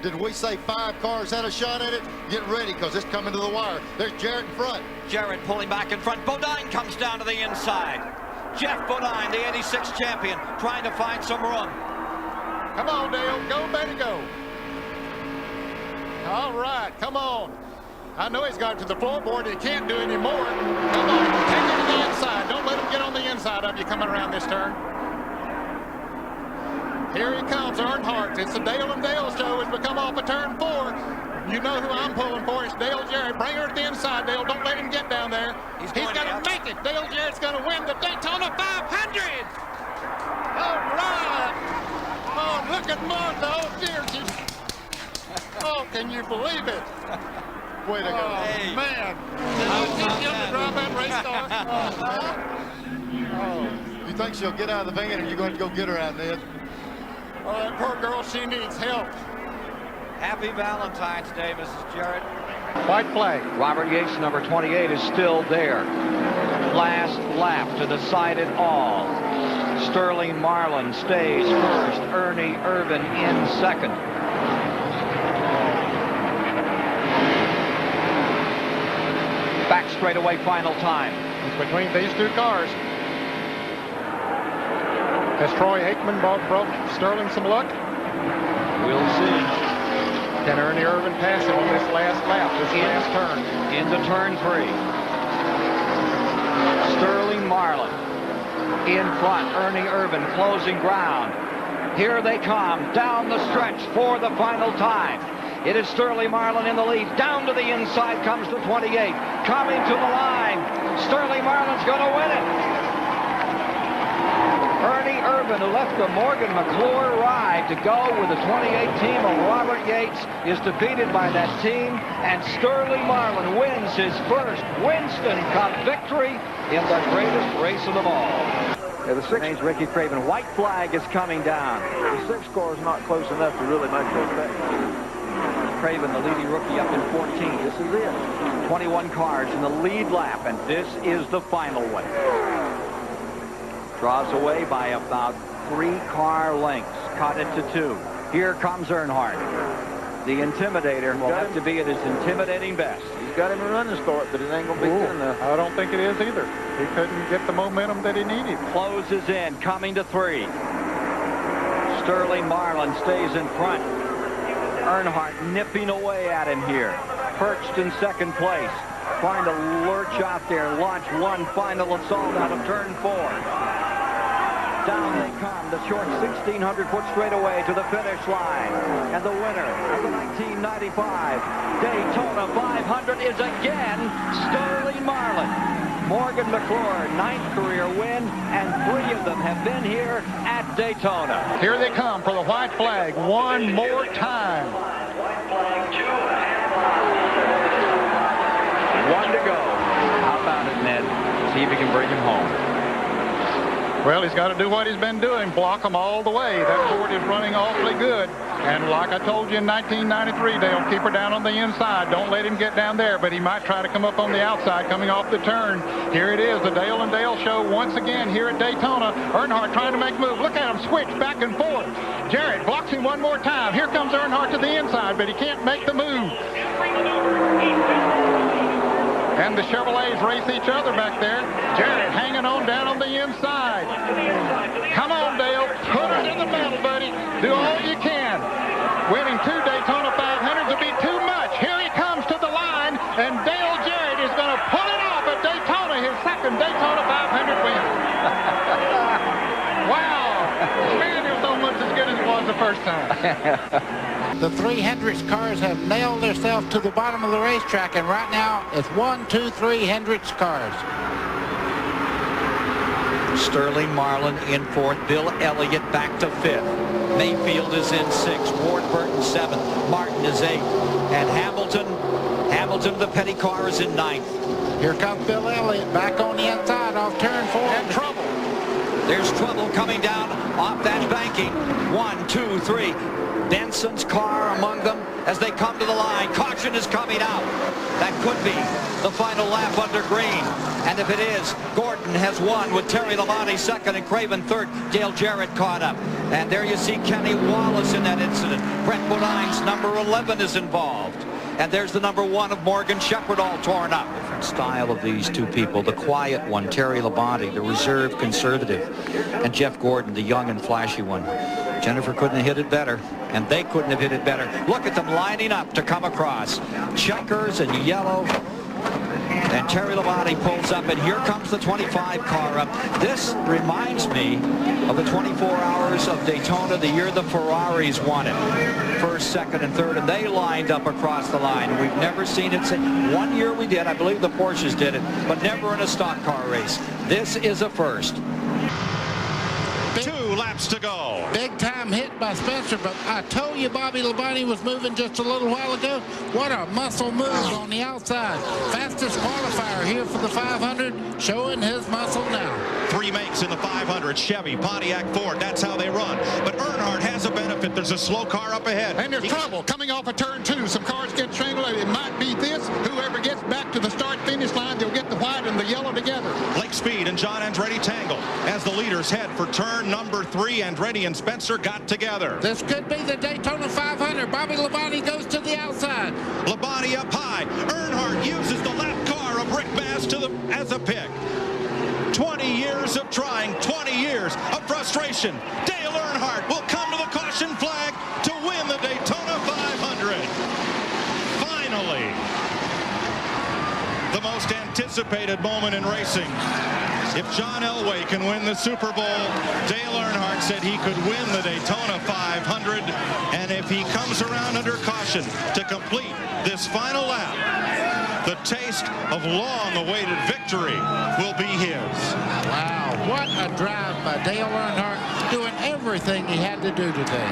Did we say 5 cars had a shot at it? Get ready, because it's coming to the wire. There's Jarrett in front. Jarrett pulling back in front. BODINE comes down to the inside. Jeff BODINE, the 86 champion, trying to find some room. Come on, Dale. Go, baby, go. All right, come on. I know he's got it to the floorboard. He can't do any more. Come on, take him to the inside. Don't let him get on the inside of you coming around this turn. Here he comes, Earnhardt. It's the Dale and Dale show as we come off of turn 4. You know who I'm pulling for. It's Dale Jarrett. Bring her to the inside, Dale. Don't let him get down there. He's got to make it. Dale Jarrett's going to win the Daytona 500. All right. Oh, look at Martha. Oh, dear. Oh, can you believe it? Way to go. Oh, hey. Man. Did you teach him to drive that race car? Oh. You think she'll get out of the van, or you're going to go get her out, Ned? Oh, that poor girl, she needs help. Happy Valentine's Day, Mrs. Jarrett. White flag. Robert Yates, number 28, is still there. Last lap to decide it all. Sterling Marlin stays first. Ernie Irvan in second. Back straightaway final time. It's between these 2 cars. Has Troy Aikman brought Sterling some luck? We'll see. Can Ernie Irvan pass him on this last lap, this last turn? Into turn 3. Sterling Marlin in front. Ernie Irvan closing ground. Here they come down the stretch for the final time. It is Sterling Marlin in the lead. Down to the inside comes the 28. Coming to the line. Sterling Marlin's going to win it. Ernie Irvan, who left the Morgan McClure ride to go with the 28 team of Robert Yates, is defeated by that team, and Sterling Marlin wins his first Winston Cup victory in the greatest race of them all. Yeah, the 6 name's Ricky Craven. White flag is coming down. The 6 score is not close enough to really make the effect. Craven, the leading rookie, up in 14. This is it. 21 cars in the lead lap, and this is the final one. Draws away by about 3 car lengths. Cut it to 2. Here comes Earnhardt. The Intimidator will have to be at his intimidating best. He's got him a running start, but it ain't going to be good enough. I don't think it is either. He couldn't get the momentum that he needed. Closes in, coming to 3. Sterling Marlin stays in front. Earnhardt nipping away at him here. Perched in second place. Trying to lurch out there, launch one final assault out of turn 4. Down they come, the short 1,600-foot straightaway to the finish line. And the winner of the 1995 Daytona 500 is again Sterling Marlin. Morgan McClure, 9th career win, and 3 of them have been here at Daytona. Here they come for the white flag one more time. White flag, 1 to go. How about it, Ned? See if he can bring him home. Well, he's got to do what he's been doing, block them all the way. That Ford is running awfully good. And like I told you in 1993, Dale, keep her down on the inside. Don't let him get down there, but he might try to come up on the outside coming off the turn. Here it is, the Dale and Dale show once again here at Daytona. Earnhardt trying to make a move. Look at him switch back and forth. Jarrett blocks him one more time. Here comes Earnhardt to the inside, but he can't make the move. And the Chevrolets race each other back there. Jarrett hanging on down on the inside. Come on, Dale. Put it in the middle, buddy. Do all you can. Winning 2 Daytona 500s will be too much. Here he comes to the line, and Dale Jarrett is going to pull it off at Daytona, his 2nd Daytona 500 win. Wow. Man, it was almost as good as it was the first time. The 300s cars have nailed themselves to the bottom of the racetrack, and right now it's 1, 2, 3 Hendricks cars. Sterling Marlin in 4th. Bill Elliott back to 5th. Mayfield is in 6th. Ward Burton 7th. Martin is 8th. And Hamilton, the petty car, is in 9th. Here comes Bill Elliott back on the inside off turn 4. And trouble. There's trouble coming down off that banking. 1, 2, 3. Benson's car among them as they come to the line. Caution is coming out. That could be the final lap under green. And if it is, Gordon has won with Terry Labonte 2nd and Craven 3rd. Dale Jarrett caught up. And there you see Kenny Wallace in that incident. Brett Bodine's number 11 is involved. And there's the number 1 of Morgan Shepherd all torn up. Different style of these two people. The quiet one, Terry Labonte, the reserved conservative. And Jeff Gordon, the young and flashy one. Jennifer couldn't have hit it better, and they couldn't have hit it better. Look at them lining up to come across. Checkers and yellow. And Terry Labonte pulls up, and here comes the 25 car up. This reminds me of the 24 Hours of Daytona, the year the Ferraris won it. 1st, 2nd, and 3rd, and they lined up across the line. We've never seen it. One year we did. I believe the Porsches did it, but never in a stock car race. This is a first. 2 laps to go. Big time hit by Spencer, but I told you Bobby Labonte was moving just a little while ago. What a muscle move on the outside. Fastest qualifier here for the 500, showing his muscle now. 3 makes in the 500, Chevy, Pontiac, Ford. That's how they run. But Earnhardt has a benefit. There's a slow car up ahead. And there's trouble coming off of turn 2. Some cars get strangled. It might be this. Whoever gets back to the start-finish line, they'll get the white and the yellow together. Blake Speed and John Andretti tangle as the leaders head for turn number 3. Andretti and Spencer got together. This could be the Daytona 500. Bobby Labonte goes to the outside. Labonte up high. Earnhardt uses the lap car of Rick Bass as a pick. 20 years of trying, 20 years of frustration. Dale Earnhardt will come to the caution flag to win the Daytona 500. Finally, the most anticipated moment in racing. If John Elway can win the Super Bowl, Dale Earnhardt said he could win the Daytona 500. And if he comes around under caution to complete this final lap, the taste of long-awaited victory will be his. Wow, what a drive by Dale Earnhardt, doing everything he had to do today.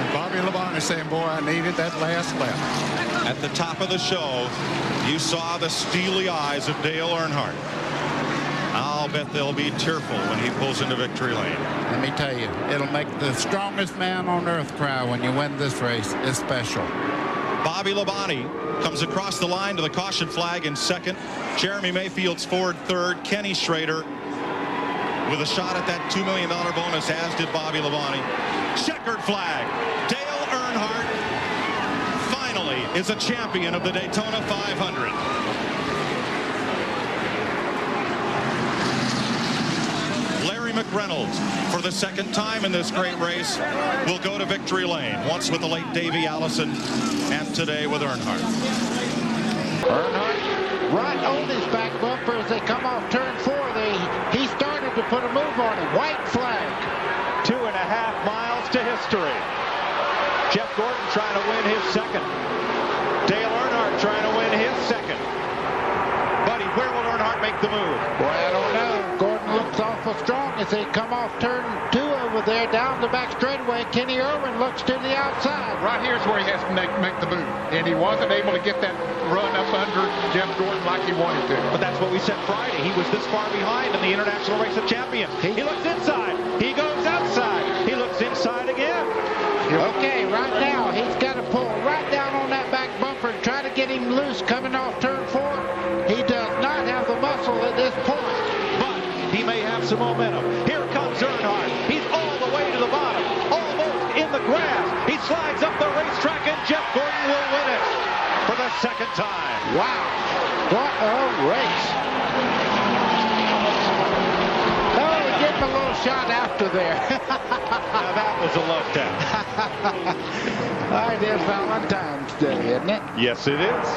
And Bobby Labonte saying, boy, I needed that last lap. At the top of the show, you saw the steely eyes of Dale Earnhardt. I'll bet they'll be tearful when he pulls into victory lane. Let me tell you, it'll make the strongest man on earth cry when you win this race. It's special. Bobby Labonte comes across the line to the caution flag in 2nd. Jeremy Mayfield's Ford 3rd. Kenny Schrader with a shot at that $2 million bonus, as did Bobby Labonte. Checkered flag. Dale Earnhardt finally is a champion of the Daytona 500. Terry McReynolds, for the second time in this great race, will go to victory lane. Once with the late Davey Allison, and today with Earnhardt. Earnhardt right on his back bumper as they come off turn 4. He started to put a move on him. White flag. 2.5 miles to history. Jeff Gordon trying to win his second. Dale Earnhardt trying to win his second. Buddy, where will Earnhardt make the move? Boy, I don't know. Gordon looks awful strong as they come off turn 2 over there down the back straightaway. Kenny Irwin looks to the outside. Right here's where he has to make the move. And he wasn't able to get that run up under Jeff Gordon like he wanted to. But that's what we said Friday. He was this far behind in the International Race of Champions. He looks inside. He goes outside. He looks inside again. Okay, right now he's got to pull right down on that back bumper and try to get him loose coming off turn 4. He does not have the muscle at this point. But he may have some momentum. Here comes Earnhardt. He's all the way to the bottom, almost in the grass. He slides up the racetrack, and Jeff Gordon will win it for the second time. Wow, what a race. Oh, we give him a little shot after there. Now that was a love tap. All right, there's Valentine's Day, isn't it? Yes, it is.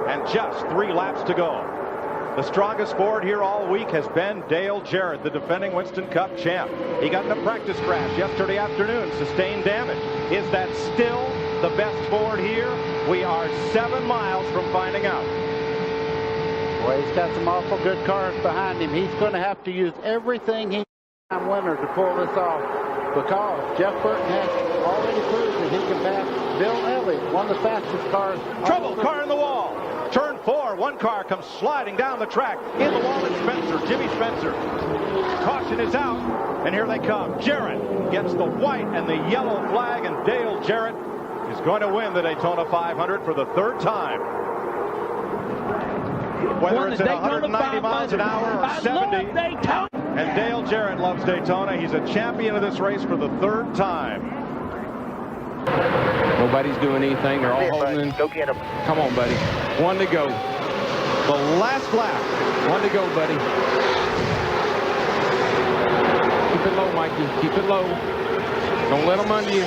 And just 3 laps to go. The strongest forward here all week has been Dale Jarrett, the defending Winston Cup champ. He got in a practice crash yesterday afternoon, sustained damage. Is that still the best forward here? We are 7 miles from finding out. Well, he's got some awful good cars behind him. He's going to have to use everything he can winner to pull this off, because Jeff Burton has already proved that he can pass Bill Elliott, one of the fastest cars. Trouble, car in the wall. Turn 4, one car comes sliding down the track. In the wall is Spencer, Jimmy Spencer. Caution is out, and here they come. Jarrett gets the white and the yellow flag, and Dale Jarrett is going to win the Daytona 500 for the 3rd time. Whether it's at 190 miles an hour or 70. And Dale Jarrett loves Daytona. He's a champion of this race for the 3rd time. Nobody's doing anything. They're all holding. Go get him. Come on, buddy. 1 to go. The last lap. 1 to go, buddy. Keep it low, Mikey. Keep it low. Don't let them under you.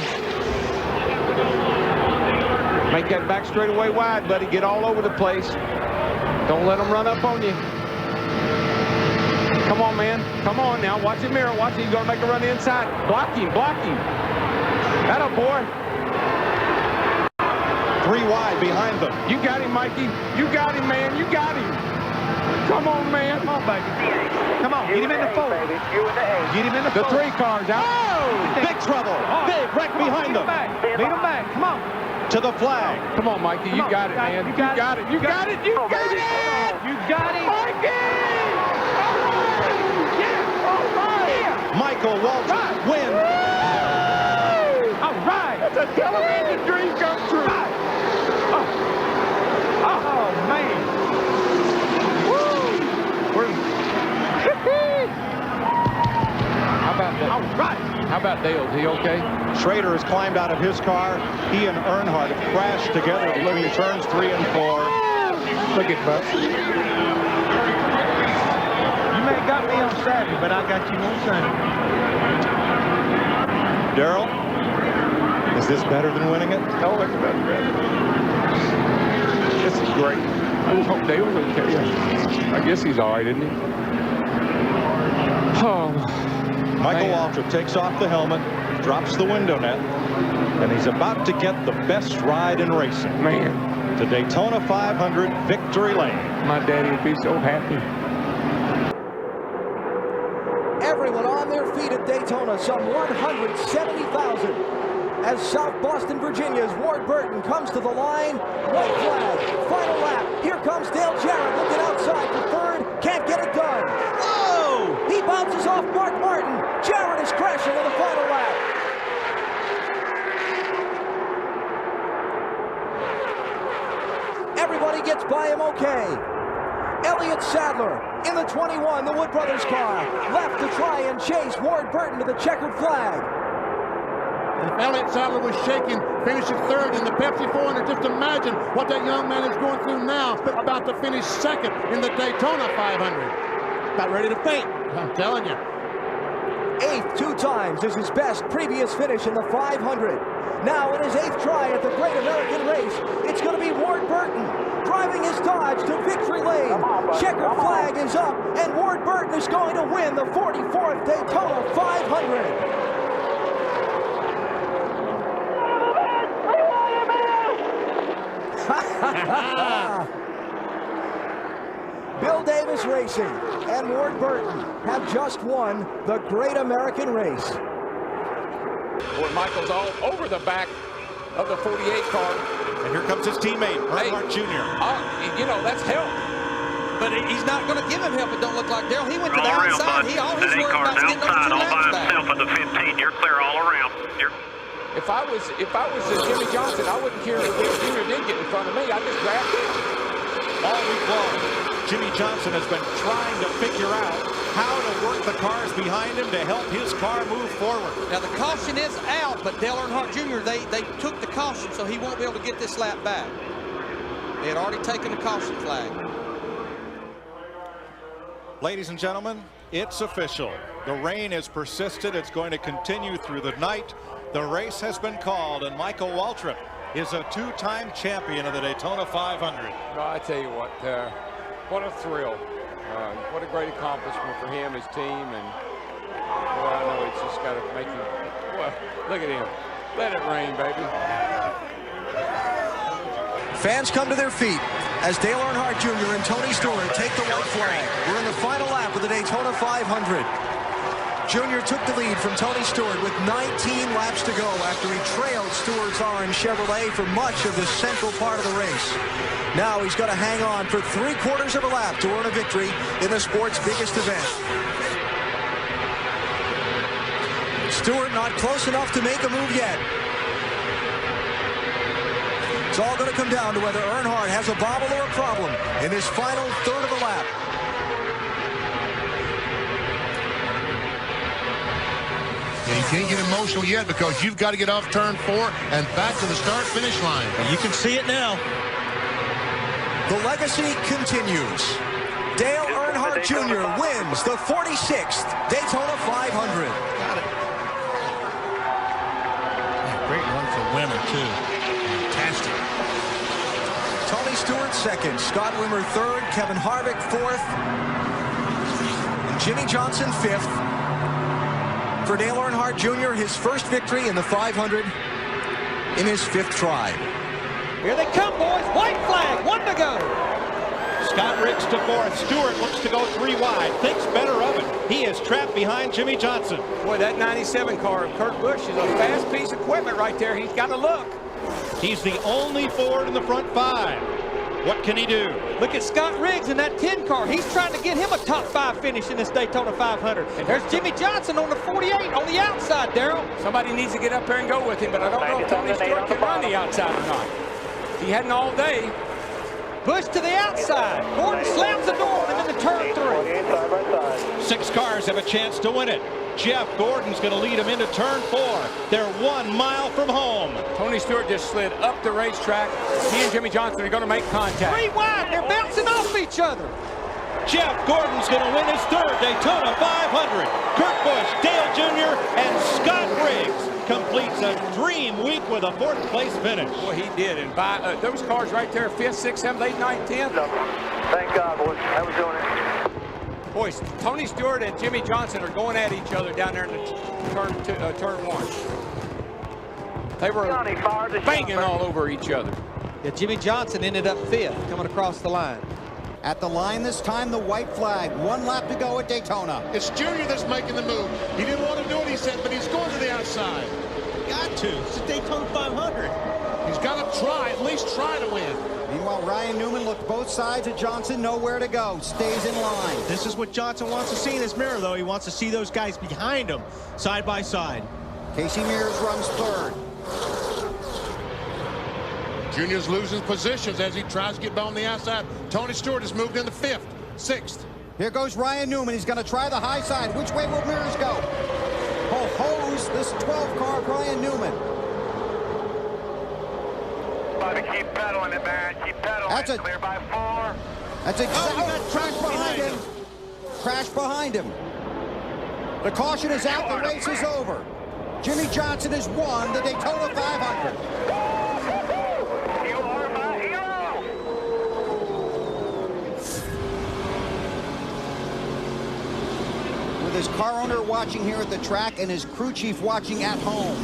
Make that back straightaway wide, buddy. Get all over the place. Don't let them run up on you. Come on, man. Come on now. Watch the mirror. Watch it. You're going to make a run inside. Block him. Block him. That'll, boy. 3 wide behind them. You got him, Mikey. You got him, man. You got him. Come on, man. Come on, baby. Come on. Get him in the 4. Get him in the 4. The 3 cars out. Oh! Big trouble. Big wreck behind them. Lead him back. Come on. To the flag. Come on, Mikey. You got it, man. You got it. You got it. You got it. You got it. Mikey! All right. Michael Waltrip wins. All right. That's a television dream come true. Oh, man. How about that? All right. How about Dale? Is he okay? Schrader has climbed out of his car. He and Earnhardt have crashed together between turns 3 and 4. Look at Buck. You may have got me on Saturday, but I got you on Sunday. Darrell, is this better than winning it? Oh, it's better. This is great. I just hope Dale's okay. I guess he's all right, isn't he? Oh, Michael Waltrip takes off the helmet, drops the window net, and he's about to get the best ride in racing. Man. To Daytona 500 Victory Lane. My daddy would be so happy. Everyone on their feet at Daytona, some 170,000. As South Boston, Virginia's Ward Burton comes to the line. White flag, final lap. Here comes Dale Jarrett looking outside for 3rd. Can't get it done. Oh! He bounces off Mark Martin. Jarrett is crashing in the final lap. Everybody gets by him okay. Elliott Sadler in the 21, the Wood Brothers car. Left to try and chase Ward Burton to the checkered flag. And if Elliott Sadler was shaking, finishes 3rd in the Pepsi 400, just imagine what that young man is going through now, about to finish 2nd in the Daytona 500. about ready to faint. I'm telling you. 8th 2 times is his best previous finish in the 500. Now in his 8th try at the Great American Race, it's going to be Ward Burton driving his Dodge to victory lane. Checker flag is up, and Ward Burton is going to win the 44th Daytona 500. Bill Davis Racing and Ward Burton have just won the Great American Race. Boy, Michael's all over the back of the 48 car. And here comes his teammate, Earnhardt Jr. You know, that's help. But he's not going to give him help. It don't look like Daryl. He went to the outside. All he's worried about is getting those 2 laps back. Himself at the 15. You're clear all around. If I was Jimmie Johnson, I wouldn't care if Dale Jr. did get in front of me. I'd just grab him. All week long, Jimmie Johnson has been trying to figure out how to work the cars behind him to help his car move forward. Now the caution is out, but Dale Earnhardt Jr., they took the caution, so he won't be able to get this lap back. They had already taken the caution flag. Ladies and gentlemen, it's official. The rain has persisted. It's going to continue through the night. The race has been called, and Michael Waltrip is a 2-time champion of the Daytona 500. No, I tell you what a thrill. What a great accomplishment for him, his team, and boy, I know it's just got to make him, well, look at him. Let it rain, baby. Fans come to their feet as Dale Earnhardt Jr. and Tony Stewart take the white flag. We're in the final lap of the Daytona 500. Jr. took the lead from Tony Stewart with 19 laps to go after he trailed Stewart's orange Chevrolet for much of the central part of the race. Now he's got to hang on for 3/4 of a lap to earn a victory in the sport's biggest event. Stewart not close enough to make a move yet. It's all going to come down to whether Earnhardt has a bobble or a problem in this final third of a lap. And you can't get emotional yet because you've got to get off turn 4 and back to the start-finish line. You can see it now. The legacy continues. Dale Earnhardt Jr. wins the 46th Daytona 500. Got it. Great run for winner, too. Fantastic. Tony Stewart second, Scott Wimmer third, Kevin Harvick fourth, and Jimmie Johnson fifth. For Dale Earnhardt Jr., his first victory in the 500 in his 5th try. Here they come, boys. White flag, 1 to go. Scott Riggs to 4th. Stewart looks to go 3 wide. Thinks better of it. He is trapped behind Jimmie Johnson. Boy, that 97 car of Kurt Busch is a fast piece of equipment right there. He's got to look. He's the only Ford in the front 5. What can he do? Look at Scott Riggs in that 10 car. He's trying to get him a top 5 finish in this Daytona 500. And there's Jimmie Johnson on the 48 on the outside, Daryl. Somebody needs to get up there and go with him, but I don't know if Tony Stewart can run the outside or not. He hadn't all day. Busch to the outside. Gordon slams the door on him into turn 3. 6 cars have a chance to win it. Jeff Gordon's going to lead him into turn 4. They're 1 mile from home. Tony Stewart just slid up the racetrack. He and Jimmie Johnson are going to make contact. 3 wide. They're bouncing off each other. Jeff Gordon's going to win his 3rd Daytona 500. Kurt Busch, Dale Jr., and Scott Riggs completes a dream week with a 4th place finish. Boy, he did. And by those cars right there, 5th, 6th, 7th, 8th, 9th, 10th. Thank God, boys. How we doing it? Boys, Tony Stewart and Jimmie Johnson are going at each other down there in the turn 1. They were banging all over each other. Yeah, Jimmie Johnson ended up 5th coming across the line. At the line this time, the white flag. 1 lap to go at Daytona. It's Junior that's making the move. He didn't want to do it, he said, but he's going to the outside. Got to. It's a Daytona 500. He's got to try, at least try to win. Meanwhile, Ryan Newman looked both sides of Johnson, nowhere to go, stays in line. This is what Johnson wants to see in his mirror, though. He wants to see those guys behind him, side by side. Casey Mears runs 3rd. Junior's losing positions as he tries to get by on the outside. Tony Stewart has moved into 5th, 6th. Here goes Ryan Newman. He's going to try the high side. Which way will Mears go? Hose this 12 car, Ryan Newman. Keep pedaling it, man. Keep pedaling. That's Clear by 4. That's exactly got track behind him. crash behind him. The caution is out, the race is over. Jimmie Johnson has won the Daytona 500. With his car owner watching here at the track and his crew chief watching at home,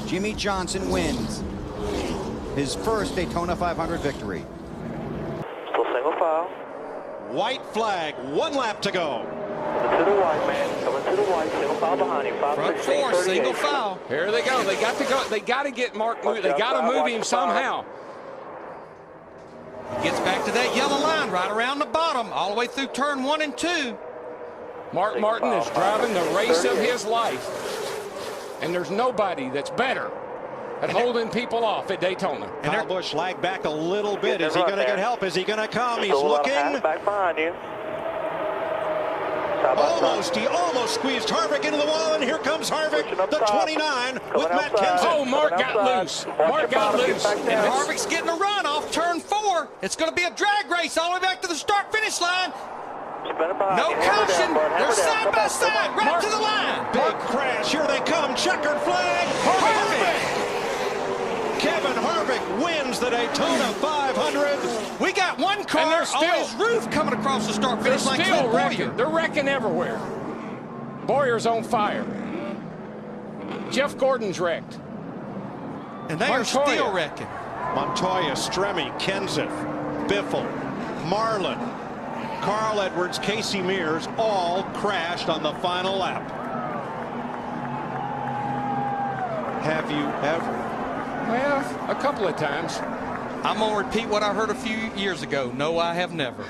Jimmie Johnson wins his first Daytona 500 victory. Still single file. White flag, 1 lap to go. Coming to the white, man. Coming to the white. Single file behind him. Front 4, single file. Here they go. They got to go. They got to get Mark. They got to move him somehow. Gets back to that yellow line right around the bottom, all the way through turn 1 and 2. Mark Martin is driving the race of his life, and there's nobody that's better at holding people off at Daytona. And Kyle Busch lagged back a little bit. Is he going to get help? Is he going to come? He's looking. Back behind you. He almost squeezed Harvick into the wall, and here comes Harvick, the 29, with Matt Kenseth. Oh, Mark got loose. Mark got loose. And Harvick's getting a run off turn 4. It's going to be a drag race all the way back to the start-finish line. No caution. They're side by side, right to the line. Big crash. Here they come. Checkered flag. Harvick. Kevin Harvick wins the Daytona 500. We got one car on his roof coming across the start-finish line. Still wrecking. They're wrecking everywhere. Boyer's on fire. Jeff Gordon's wrecked. And they are still wrecking. Montoya, Stremme, Kenseth, Biffle, Marlin, Carl Edwards, Casey Mears all crashed on the final lap. Have you ever? Well, a couple of times. I'm going to repeat what I heard a few years ago. No, I have never.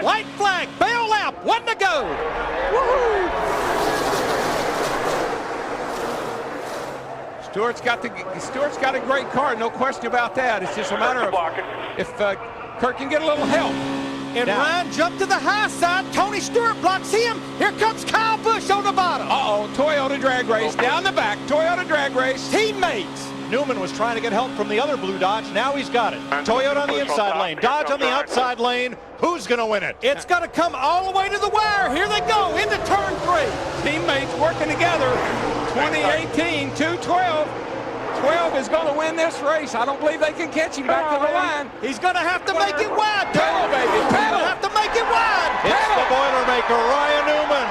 White flag, bail lap, 1 to go. Woohoo! Stewart's got a great car, no question about that. It's just a matter of if Kurt can get a little help. And Ryan jumped to the high side. Tony Stewart blocks him. Here comes Kyle Busch on the bottom. Uh-oh, Toyota drag race down the back. Toyota drag race. Teammates. Newman was trying to get help from the other blue Dodge. Now he's got it. Toyota on the inside lane. Dodge on the outside lane. Who's going to win it? It's going to come all the way to the wire. Here they go into turn 3. Teammates working together. 2018, 212. 12 is going to win this race. I don't believe they can catch him back to the line. He's going to have to make it wide. Pedal, baby, pedal. Have to make it wide. It's the Boilermaker, Ryan Newman.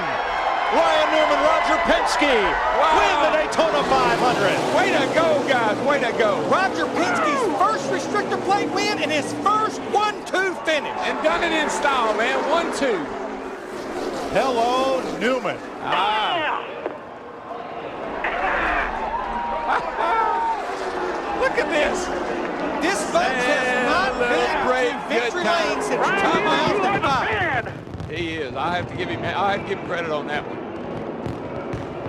Ryan Newman, Roger Penske win the Daytona 500. Way to go, guys. Way to go. Roger Penske's first restrictor plate win and his first 1-2 finish. And done it in style, man. 1-2. Hello, Newman. Look at this. This boat has not been to victory lane since 2005. He is. I have to give him credit on that one.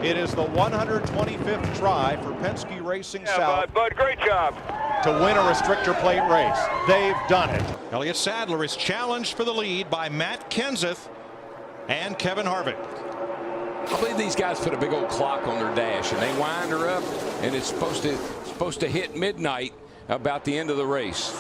It is the 125th try for Penske Racing South. Bud, great job. To win a restrictor plate race. They've done it. Elliott Sadler is challenged for the lead by Matt Kenseth and Kevin Harvick. I believe these guys put a big old clock on their dash and they wind her up, and it's supposed to hit midnight about the end of the race.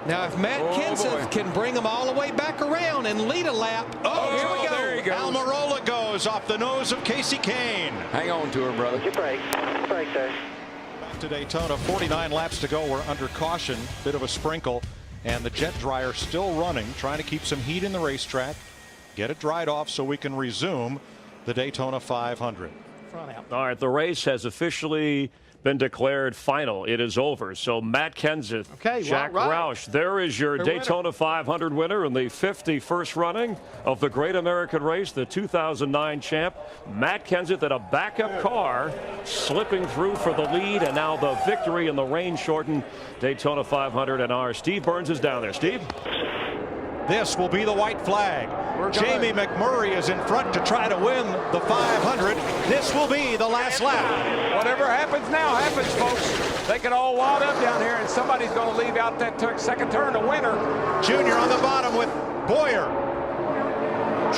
Now, if Matt Kenseth can bring them all the way back around and lead a lap. Oh, here we go. There he goes. Almirola goes off the nose of Casey Kane. Hang on to her, brother. Your brake. Brake there. Back to Daytona, 49 laps to go. We're under caution, bit of a sprinkle, and the jet dryer still running, trying to keep some heat in the racetrack, get it dried off so we can resume the Daytona 500. All right, the race has officially been declared final. It is over. So Matt Kenseth, Jack Roush, there is your Daytona 500 winner in the 51st running of the Great American Race, the 2009 champ. Matt Kenseth in a backup car, slipping through for the lead, and now the victory in the rain-shortened Daytona 500. And our Steve Burns is down there. Steve? This will be the white flag. Jamie McMurray is in front to try to win the 500. This will be the last lap. Whatever happens now happens, folks. They can all wad up down here, and somebody's going to leave out that second turn to winner. Junior on the bottom with Bowyer.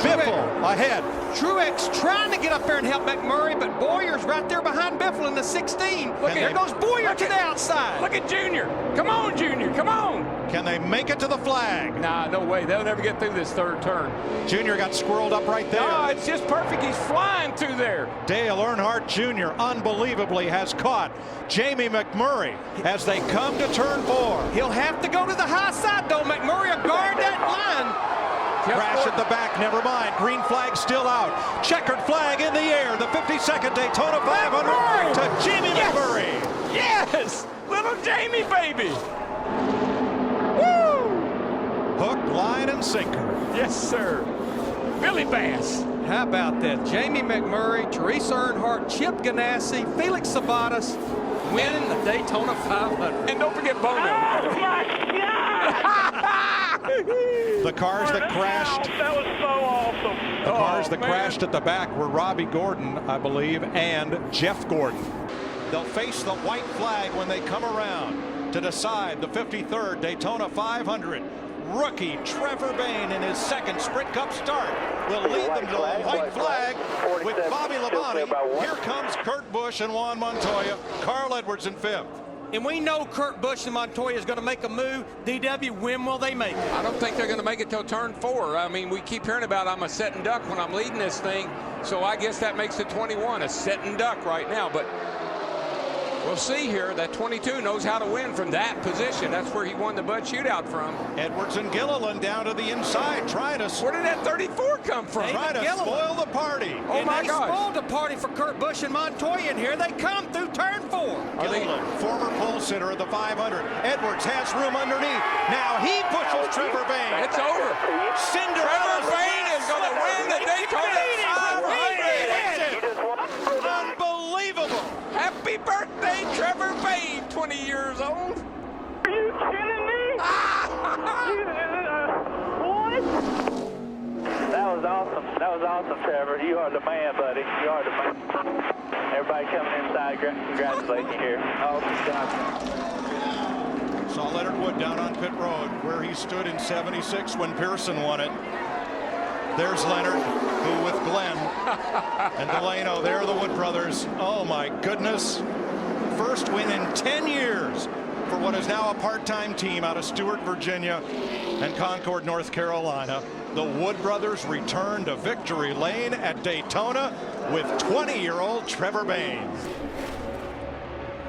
Biffle ahead. Truex trying to get up there and help McMurray, but Boyer's right there behind Biffle in the 16. There goes Boyer to the outside. Look at Junior. Come on, Junior. Come on. Can they make it to the flag? Nah, no way. They'll never get through this third turn. Junior got squirreled up right there. No, it's just perfect. He's flying through there. Dale Earnhardt Jr. unbelievably has caught Jamie McMurray as they come to turn 4. He'll have to go to the high side, though. McMurray will guard that line. Crash at the back, never mind. Green flag still out. Checkered flag in the air. The 52nd Daytona 500 to Jamie McMurray. Yes! Little Jamie, baby. Woo! Hook, line, and sinker. Yes, sir. Billy Bass. How about that? Jamie McMurray, Teresa Earnhardt, Chip Ganassi, Felix Sabates winning the Daytona 500. And don't forget Bono. Oh, my God! The cars that crashed. That was so awesome. The cars that crashed at the back were Robbie Gordon, I believe, and Jeff Gordon. They'll face the white flag when they come around to decide the 53rd Daytona 500. Rookie Trevor Bayne in his second Sprint Cup start will lead them to the white flag with Bobby Labonte. Here comes Kurt Busch and Juan Montoya. Carl Edwards in 5th. And we know Kurt Busch and Montoya is going to make a move. DW, when will they make it? I don't think they're going to make it till turn 4. I mean, we keep hearing about I'm a setting duck when I'm leading this thing. So I guess that makes it 21, a setting duck right now. But we'll see here. That 22 knows how to win from that position. That's where he won the Bud Shootout from. Edwards and Gilliland down to the inside, trying to... Where did that 34 come from? Trying to spoil the party. Oh, and my they God. spoiled the party for Kurt Busch and Montoya, and here they come through turn 4. Gilliland, former pole sitter of the 500. Edwards has room underneath. Now he pushes Trevor Bayne. It's over. Cinderella. Trevor Bayne is going to win the Daytona 500. Unbelievable. Happy birthday, Trevor Bayne, 20 years old. Are you kidding me? What? That was awesome. That was awesome, Trevor. You are the man, buddy. You are the man. Everybody coming inside, congratulate you here. Oh, God. Saw Leonard Wood down on pit road where he stood in 76 when Pearson won it. There's Leonard, who with Glenn and Delano, they're the Wood brothers. Oh my goodness. First win in 10 years for what is now a part-time team out of Stewart, Virginia and Concord, North Carolina. The Wood brothers return to victory lane at Daytona with 20-year-old Trevor Bayne.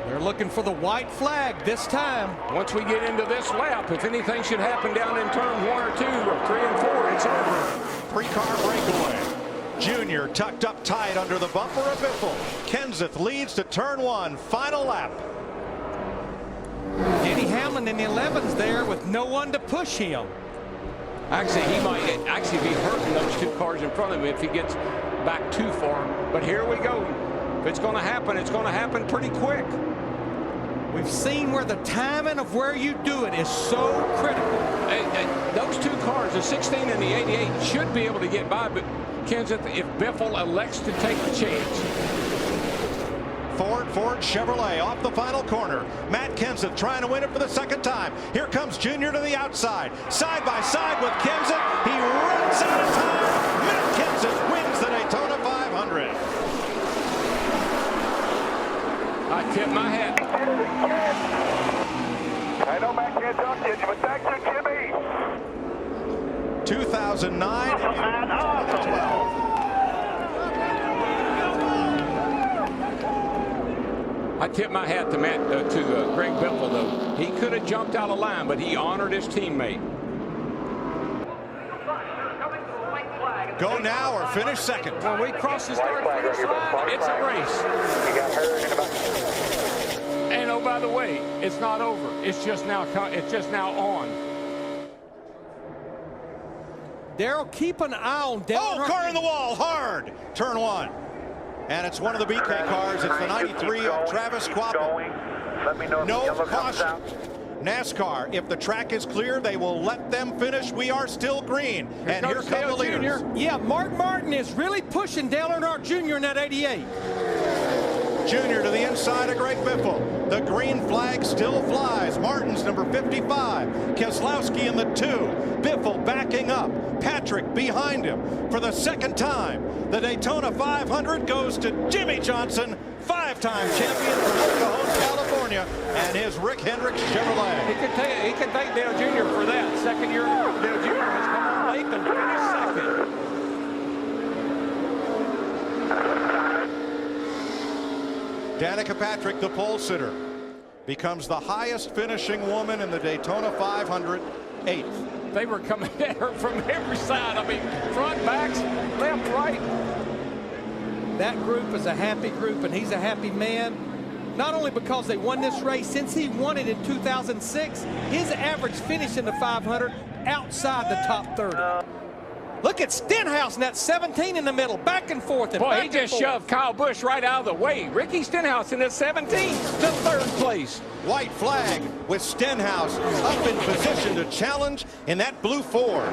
They're looking for the white flag this time. Once we get into this lap, if anything should happen down in turn 1 or 2 or 3 and 4, it's over. 3-car breakaway. Junior tucked up tight under the bumper of Biffle. Kenseth leads to turn 1, final lap. Denny Hamlin in the 11s there with no one to push him. Actually, he might actually be hurting those 2 cars in front of him if he gets back too far. But here we go. If it's going to happen, it's going to happen pretty quick. We've seen where the timing of where you do it is so critical. Those 2 cars, the 16 and the 88, should be able to get by, but Kenseth, if Biffle elects to take the chance. Ford Chevrolet off the final corner. Matt Kenseth trying to win it for the second time. Here comes Junior to the outside. Side by side with Kenseth. He runs out of time. Matt Kenseth wins the Daytona 500. I tip my hat. I know Matt can't talk to you, but thanks to Jimmy. 2009 and 2012. I tip my hat to Greg Biffle, though. He could have jumped out of line, but he honored his teammate. Go now or finish second. When we cross the start-finish line, it's a race. And oh, by the way, it's not over. It's just now on. Daryl, keep an eye on Dale. Oh, car in the wall, hard. Turn 1. And it's one of the BK cars. It's the 93 of Travis Quapple. No caution. NASCAR, if the track is clear, they will let them finish. We are still green. And here come the leaders. Yeah, Mark Martin is really pushing Dale Earnhardt Jr. in that 88. Jr. to the inside of Greg Biffle. The green flag still flies. Martin's number 55. Keselowski in the 2. Biffle backing up. Patrick behind him. For the second time, the Daytona 500 goes to Jimmie Johnson, 5-time champion from El Cajon, California, and his Rick Hendricks Chevrolet. He can thank Dale Jr. for that. Second year in a row, Dale Jr. has come on late and finished second. Danica Patrick, the pole sitter, becomes the highest finishing woman in the Daytona 500, 8th. They were coming at her from every side. I mean, front, backs, left, right. That group is a happy group, and he's a happy man. Not only because they won this race, since he won it in 2006, his average finish in the 500 outside the top 30. Look at Stenhouse in that 17 in the middle, back and forth. And boy, he just shoved Kyle Busch right out of the way. Ricky Stenhouse in that 17 to third place. White flag with Stenhouse up in position to challenge in that blue Ford.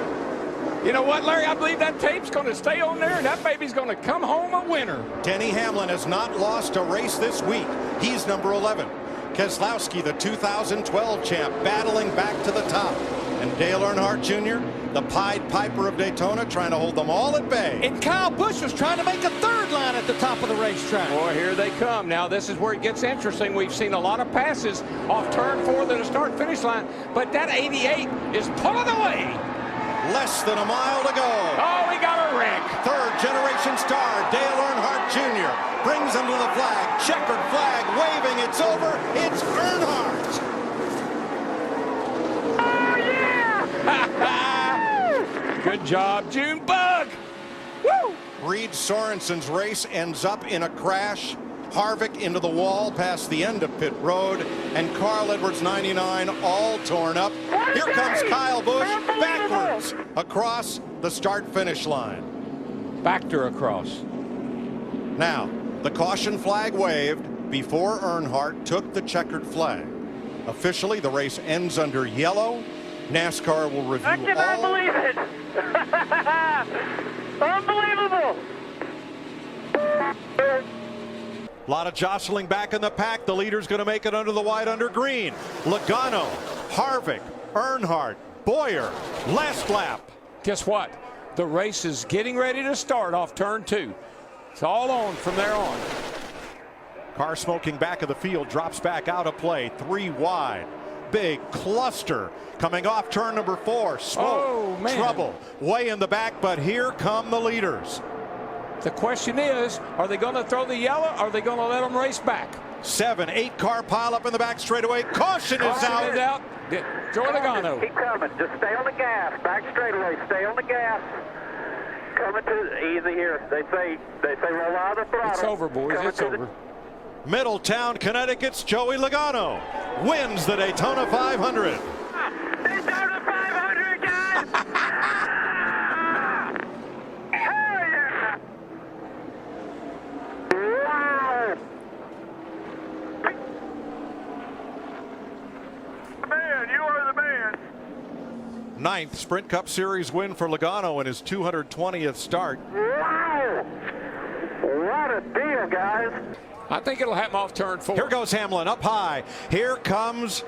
You know what, Larry? I believe that tape's going to stay on there, and that baby's going to come home a winner. Denny Hamlin has not lost a race this week. He's number 11. Keselowski, the 2012 champ, battling back to the top. And Dale Earnhardt Jr., the Pied Piper of Daytona, trying to hold them all at bay. And Kyle Busch was trying to make a third line at the top of the racetrack. Boy, here they come. Now, this is where it gets interesting. We've seen a lot of passes off turn 4 to the start-finish line, but that 88 is pulling away. Less than a mile to go. Oh, we got a wreck. Third-generation star Dale Earnhardt Jr. brings him to the flag. Checkered flag waving. It's over. It's Earnhardt. Good job, Junebug. Woo! Reed Sorensen's race ends up in a crash. Harvick into the wall past the end of pit road, and Carl Edwards 99 all torn up. Here comes Kyle Busch backwards across the start-finish line. Backed her across. Now, the caution flag waved before Earnhardt took the checkered flag. Officially, the race ends under yellow. NASCAR will review I cannot believe it. Unbelievable. A lot of jostling back in the pack. The leader's going to make it under the white, under green. Logano, Harvick, Earnhardt, Boyer, last lap. Guess what? The race is getting ready to start off turn 2. It's all on from there on. Car smoking back of the field, drops back out of play. 3 wide. Big cluster coming off turn number 4. Smoke, trouble, way in the back, but here come the leaders. The question is, are they going to throw the yellow? Or are they going to let them race back? 7, 8 car pile up in the back straightaway. Caution is out. Joe Logano. Keep coming. Just stay on the gas. Back straightaway. Stay on the gas. Coming to easy here. They say roll out of the throttle. It's over, boys. It's over. Middletown, Connecticut's Joey Logano wins the Daytona 500. Daytona 500, guys! Hell yeah! Wow! Man, you are the man. 9th Sprint Cup Series win for Logano in his 220th start. Wow! What a deal, guys. I think it'll happen off turn 4. Here goes Hamlin up high. Here comes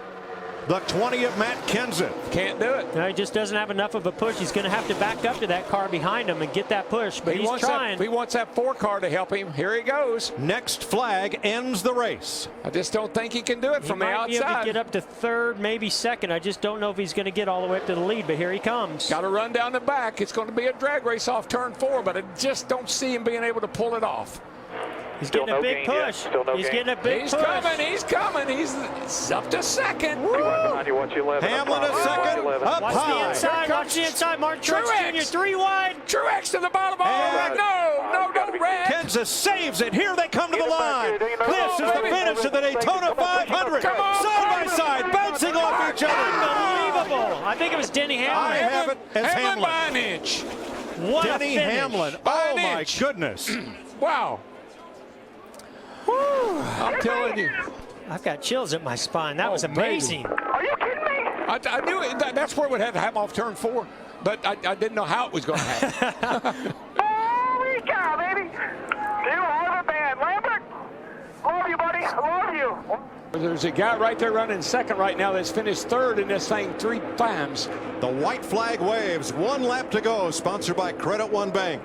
the 20 of Matt Kenseth. Can't do it. No, he just doesn't have enough of a push. He's going to have to back up to that car behind him and get that push, but he's trying. He wants that 4 car to help him. Here he goes. Next flag ends the race. I just don't think he can do it from the outside. He might be able to get up to 3rd, maybe 2nd. I just don't know if he's going to get all the way up to the lead, but here he comes. Got to run down the back. It's going to be a drag race off turn 4, but I just don't see him being able to pull it off. He's getting a big push. He's getting a big push. He's coming. He's up to 2nd. Hamlin a 2nd. Up watch high. The inside. Watch the inside. Martin Truex Jr. 3 wide. Truex to the bottom. No, don't red. Kansas saves it. Here they come to the line. This is the finish of the Daytona 500. Side by side, bouncing off each other. Unbelievable. I think it was Denny Hamlin. I have it as Hamlin. By an inch. What Denny Hamlin. Oh, my goodness. Wow. I'm telling you. I've got chills at my spine. That was amazing. Baby. Are you kidding me? I knew it. That's where it would have to happen off turn 4, but I didn't know how it was going to happen. Holy cow, baby. You are the man. Lambert, love There's a guy right there running second right now that's finished third in this thing 3 times. The white flag waves. 1 lap to go. Sponsored by Credit One Bank.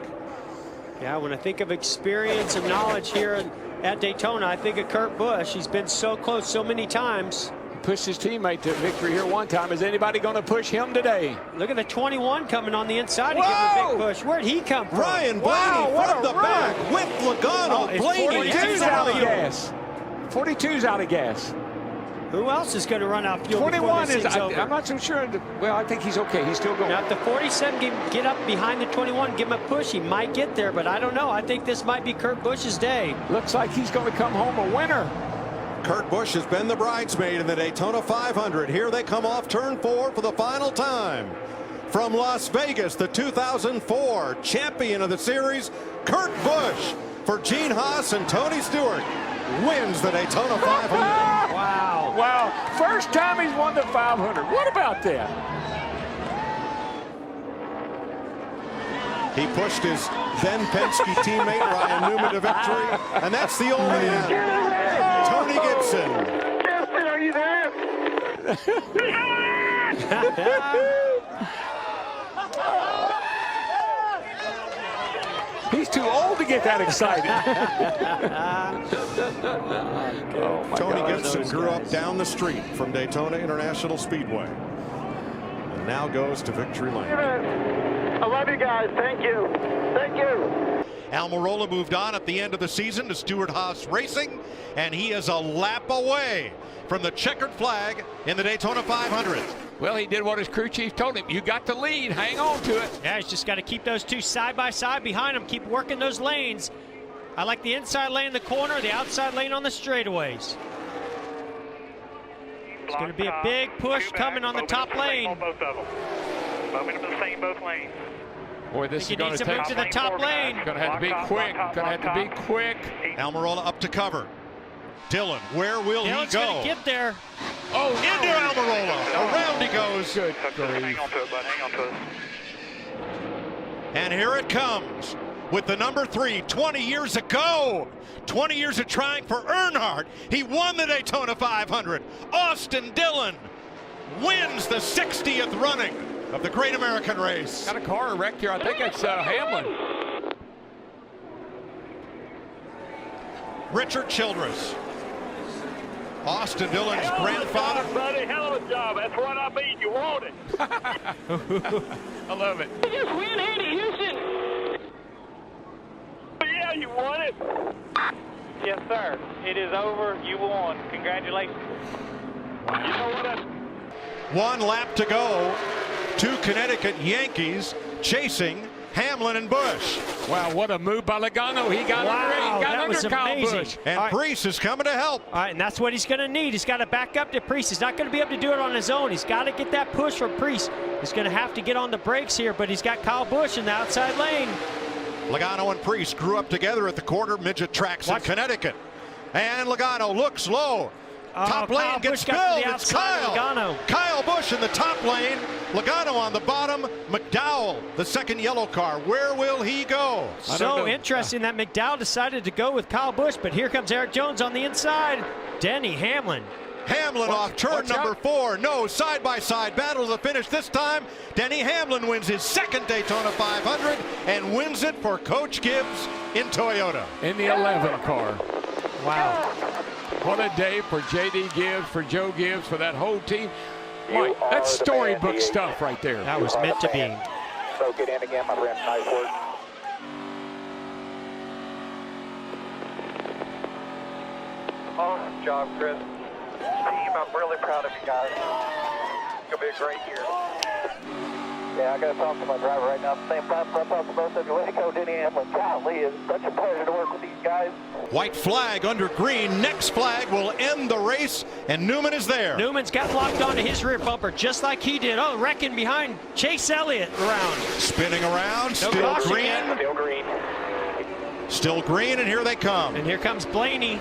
Yeah, when I think of experience and knowledge here at Daytona, I think of Kurt Busch. He's been so close so many times. Pushed his teammate to victory here one time. Is anybody going to push him today? Look at the 21 coming on the inside to give him a big push. Where'd he come from? Ryan Blaney from the back with Logano. Blaney 42's out of gas. 42's out of gas. Who else is going to run out fuel? 21 is, I'm not so sure. Well, I think he's okay. He's still going. Now, if the 47 can get up behind the 21, give him a push, he might get there, but I don't know. I think this might be Kurt Busch's day. Looks like he's going to come home a winner. Kurt Busch has been the bridesmaid in the Daytona 500. Here they come off turn 4 for the final time. From Las Vegas, the 2004 champion of the series, Kurt Busch, for Gene Haas and Tony Stewart, wins the Daytona 500. Wow. Wow. First time he's won the 500. What about that? He pushed his then Penske teammate Ryan Newman to victory, and that's the old man, Tony Gibson. Justin, are you there? He's too old to get that excited. Tony Gibson grew up down the street from Daytona International Speedway and now goes to victory lane. I love you guys. Thank you. Thank you. Almirola moved on at the end of the season to Stewart Haas Racing, and he is a lap away from the checkered flag in the Daytona 500. Well, he did what his crew chief told him. You got the lead. Hang on to it. Yeah, he's just got to keep those two side by side behind him. Keep working those lanes. I like the inside lane in the corner, the outside lane on the straightaways. It's going to be a big push coming on the top lane. Both of them. Momentum the same, both lanes. Boy, this is going to move to the top lane. Going to have to be quick. Going to have to be quick. Almirola up to cover. Dylan, where will he Dylan's go? going to get there. Oh, into Almirola. Around he goes. Good. Hang on to it, bud. Hang on to it. And here it comes with the number 3, 20 years ago. 20 years of trying for Earnhardt. He won the Daytona 500. Austin Dillon wins the 60th running of the Great American Race. Got a car wrecked here. I think it's Hamlin. Richard Childress. Austin Dillon's grandfather. Buddy, hell of a job. That's what I mean. You want it. I love it. You just win, Andy Houston. Yeah, you won it. Yes, sir. It is over. You won. Congratulations. Wow. You know what? 1 lap to go. 2 Connecticut Yankees chasing Hamlin and Busch. Wow, what a move by Logano. He got under Kyle Busch. And Priest is coming to help. All right, and that's what he's going to need. He's got to back up to Priest. He's not going to be able to do it on his own. He's got to get that push from Priest. He's going to have to get on the brakes here, but he's got Kyle Busch in the outside lane. Logano and Priest grew up together at the quarter midget tracks in Connecticut. And Logano looks low. Top lane Kyle gets Busch got to filled. the It's outside of Kyle. Logano. Kyle Busch in the top lane. Logano on the bottom. McDowell, the second yellow car. Where will he go? So interesting that McDowell decided to go with Kyle Busch, but here comes Eric Jones on the inside. Denny Hamlin. Hamlin off turn number 4. No, side-by-side battle to the finish this time. Denny Hamlin wins his second Daytona 500 and wins it for Coach Gibbs in Toyota. In the 11 car. Wow. What a day for J.D. Gibbs, for Joe Gibbs, for that whole team. Mike, that's storybook stuff right there. That was meant to be. So get in again, my friend. Nice work. Awesome job, Chris. Team, I'm really proud of you guys. It's going to be a great year. Yeah, I got to talk to my driver right now at the same time, so I'll talk to both of you. Way to go, Denny Hamlin. Golly, it's such a pleasure to work with these guys. White flag under green. Next flag will end the race, and Newman is there. Newman's got locked onto his rear bumper just like he did. Oh, wrecking behind Chase Elliott around. Spinning around, No still caution green. yet. Still green. Still green, and here they come. And here comes Blaney.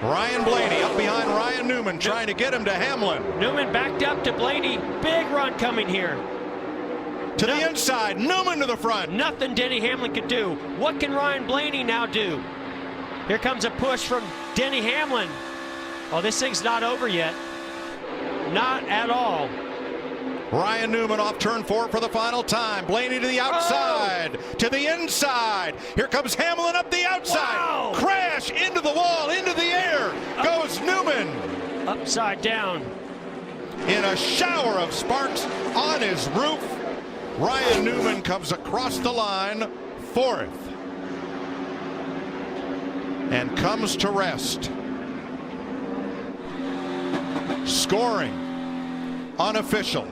Ryan Blaney up behind Ryan Newman, trying to get him to Hamlin. Newman backed up to Blaney. Big run coming here. To the inside, Newman to the front. Nothing Denny Hamlin could do. What can Ryan Blaney now do? Here comes a push from Denny Hamlin. Oh, this thing's not over yet. Not at all. Ryan Newman off turn 4 for the final time. Blaney to the outside, to the inside. Here comes Hamlin up the outside. Wow. Crash into the wall, into the air goes Newman. Upside down. In a shower of sparks on his roof, Ryan Newman comes across the line, 4th. And comes to rest. Scoring unofficial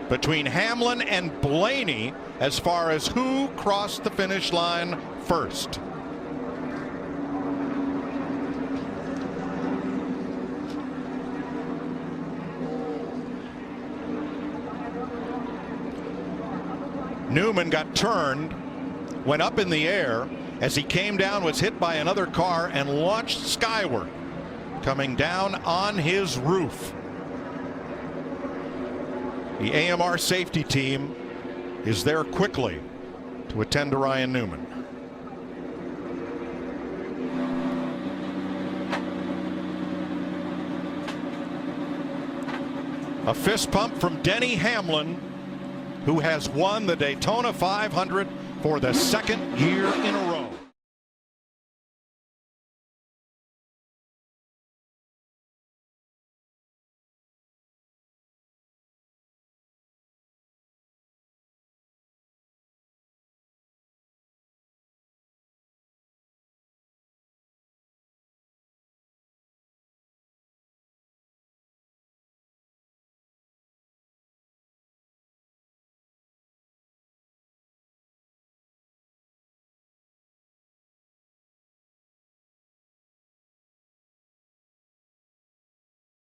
between Hamlin and Blaney as far as who crossed the finish line first. Newman got turned, went up in the air. As he came down, was hit by another car and launched skyward, coming down on his roof. The AMR safety team is there quickly to attend to Ryan Newman. A fist pump from Denny Hamlin, who has won the Daytona 500 for the 2nd year in a row.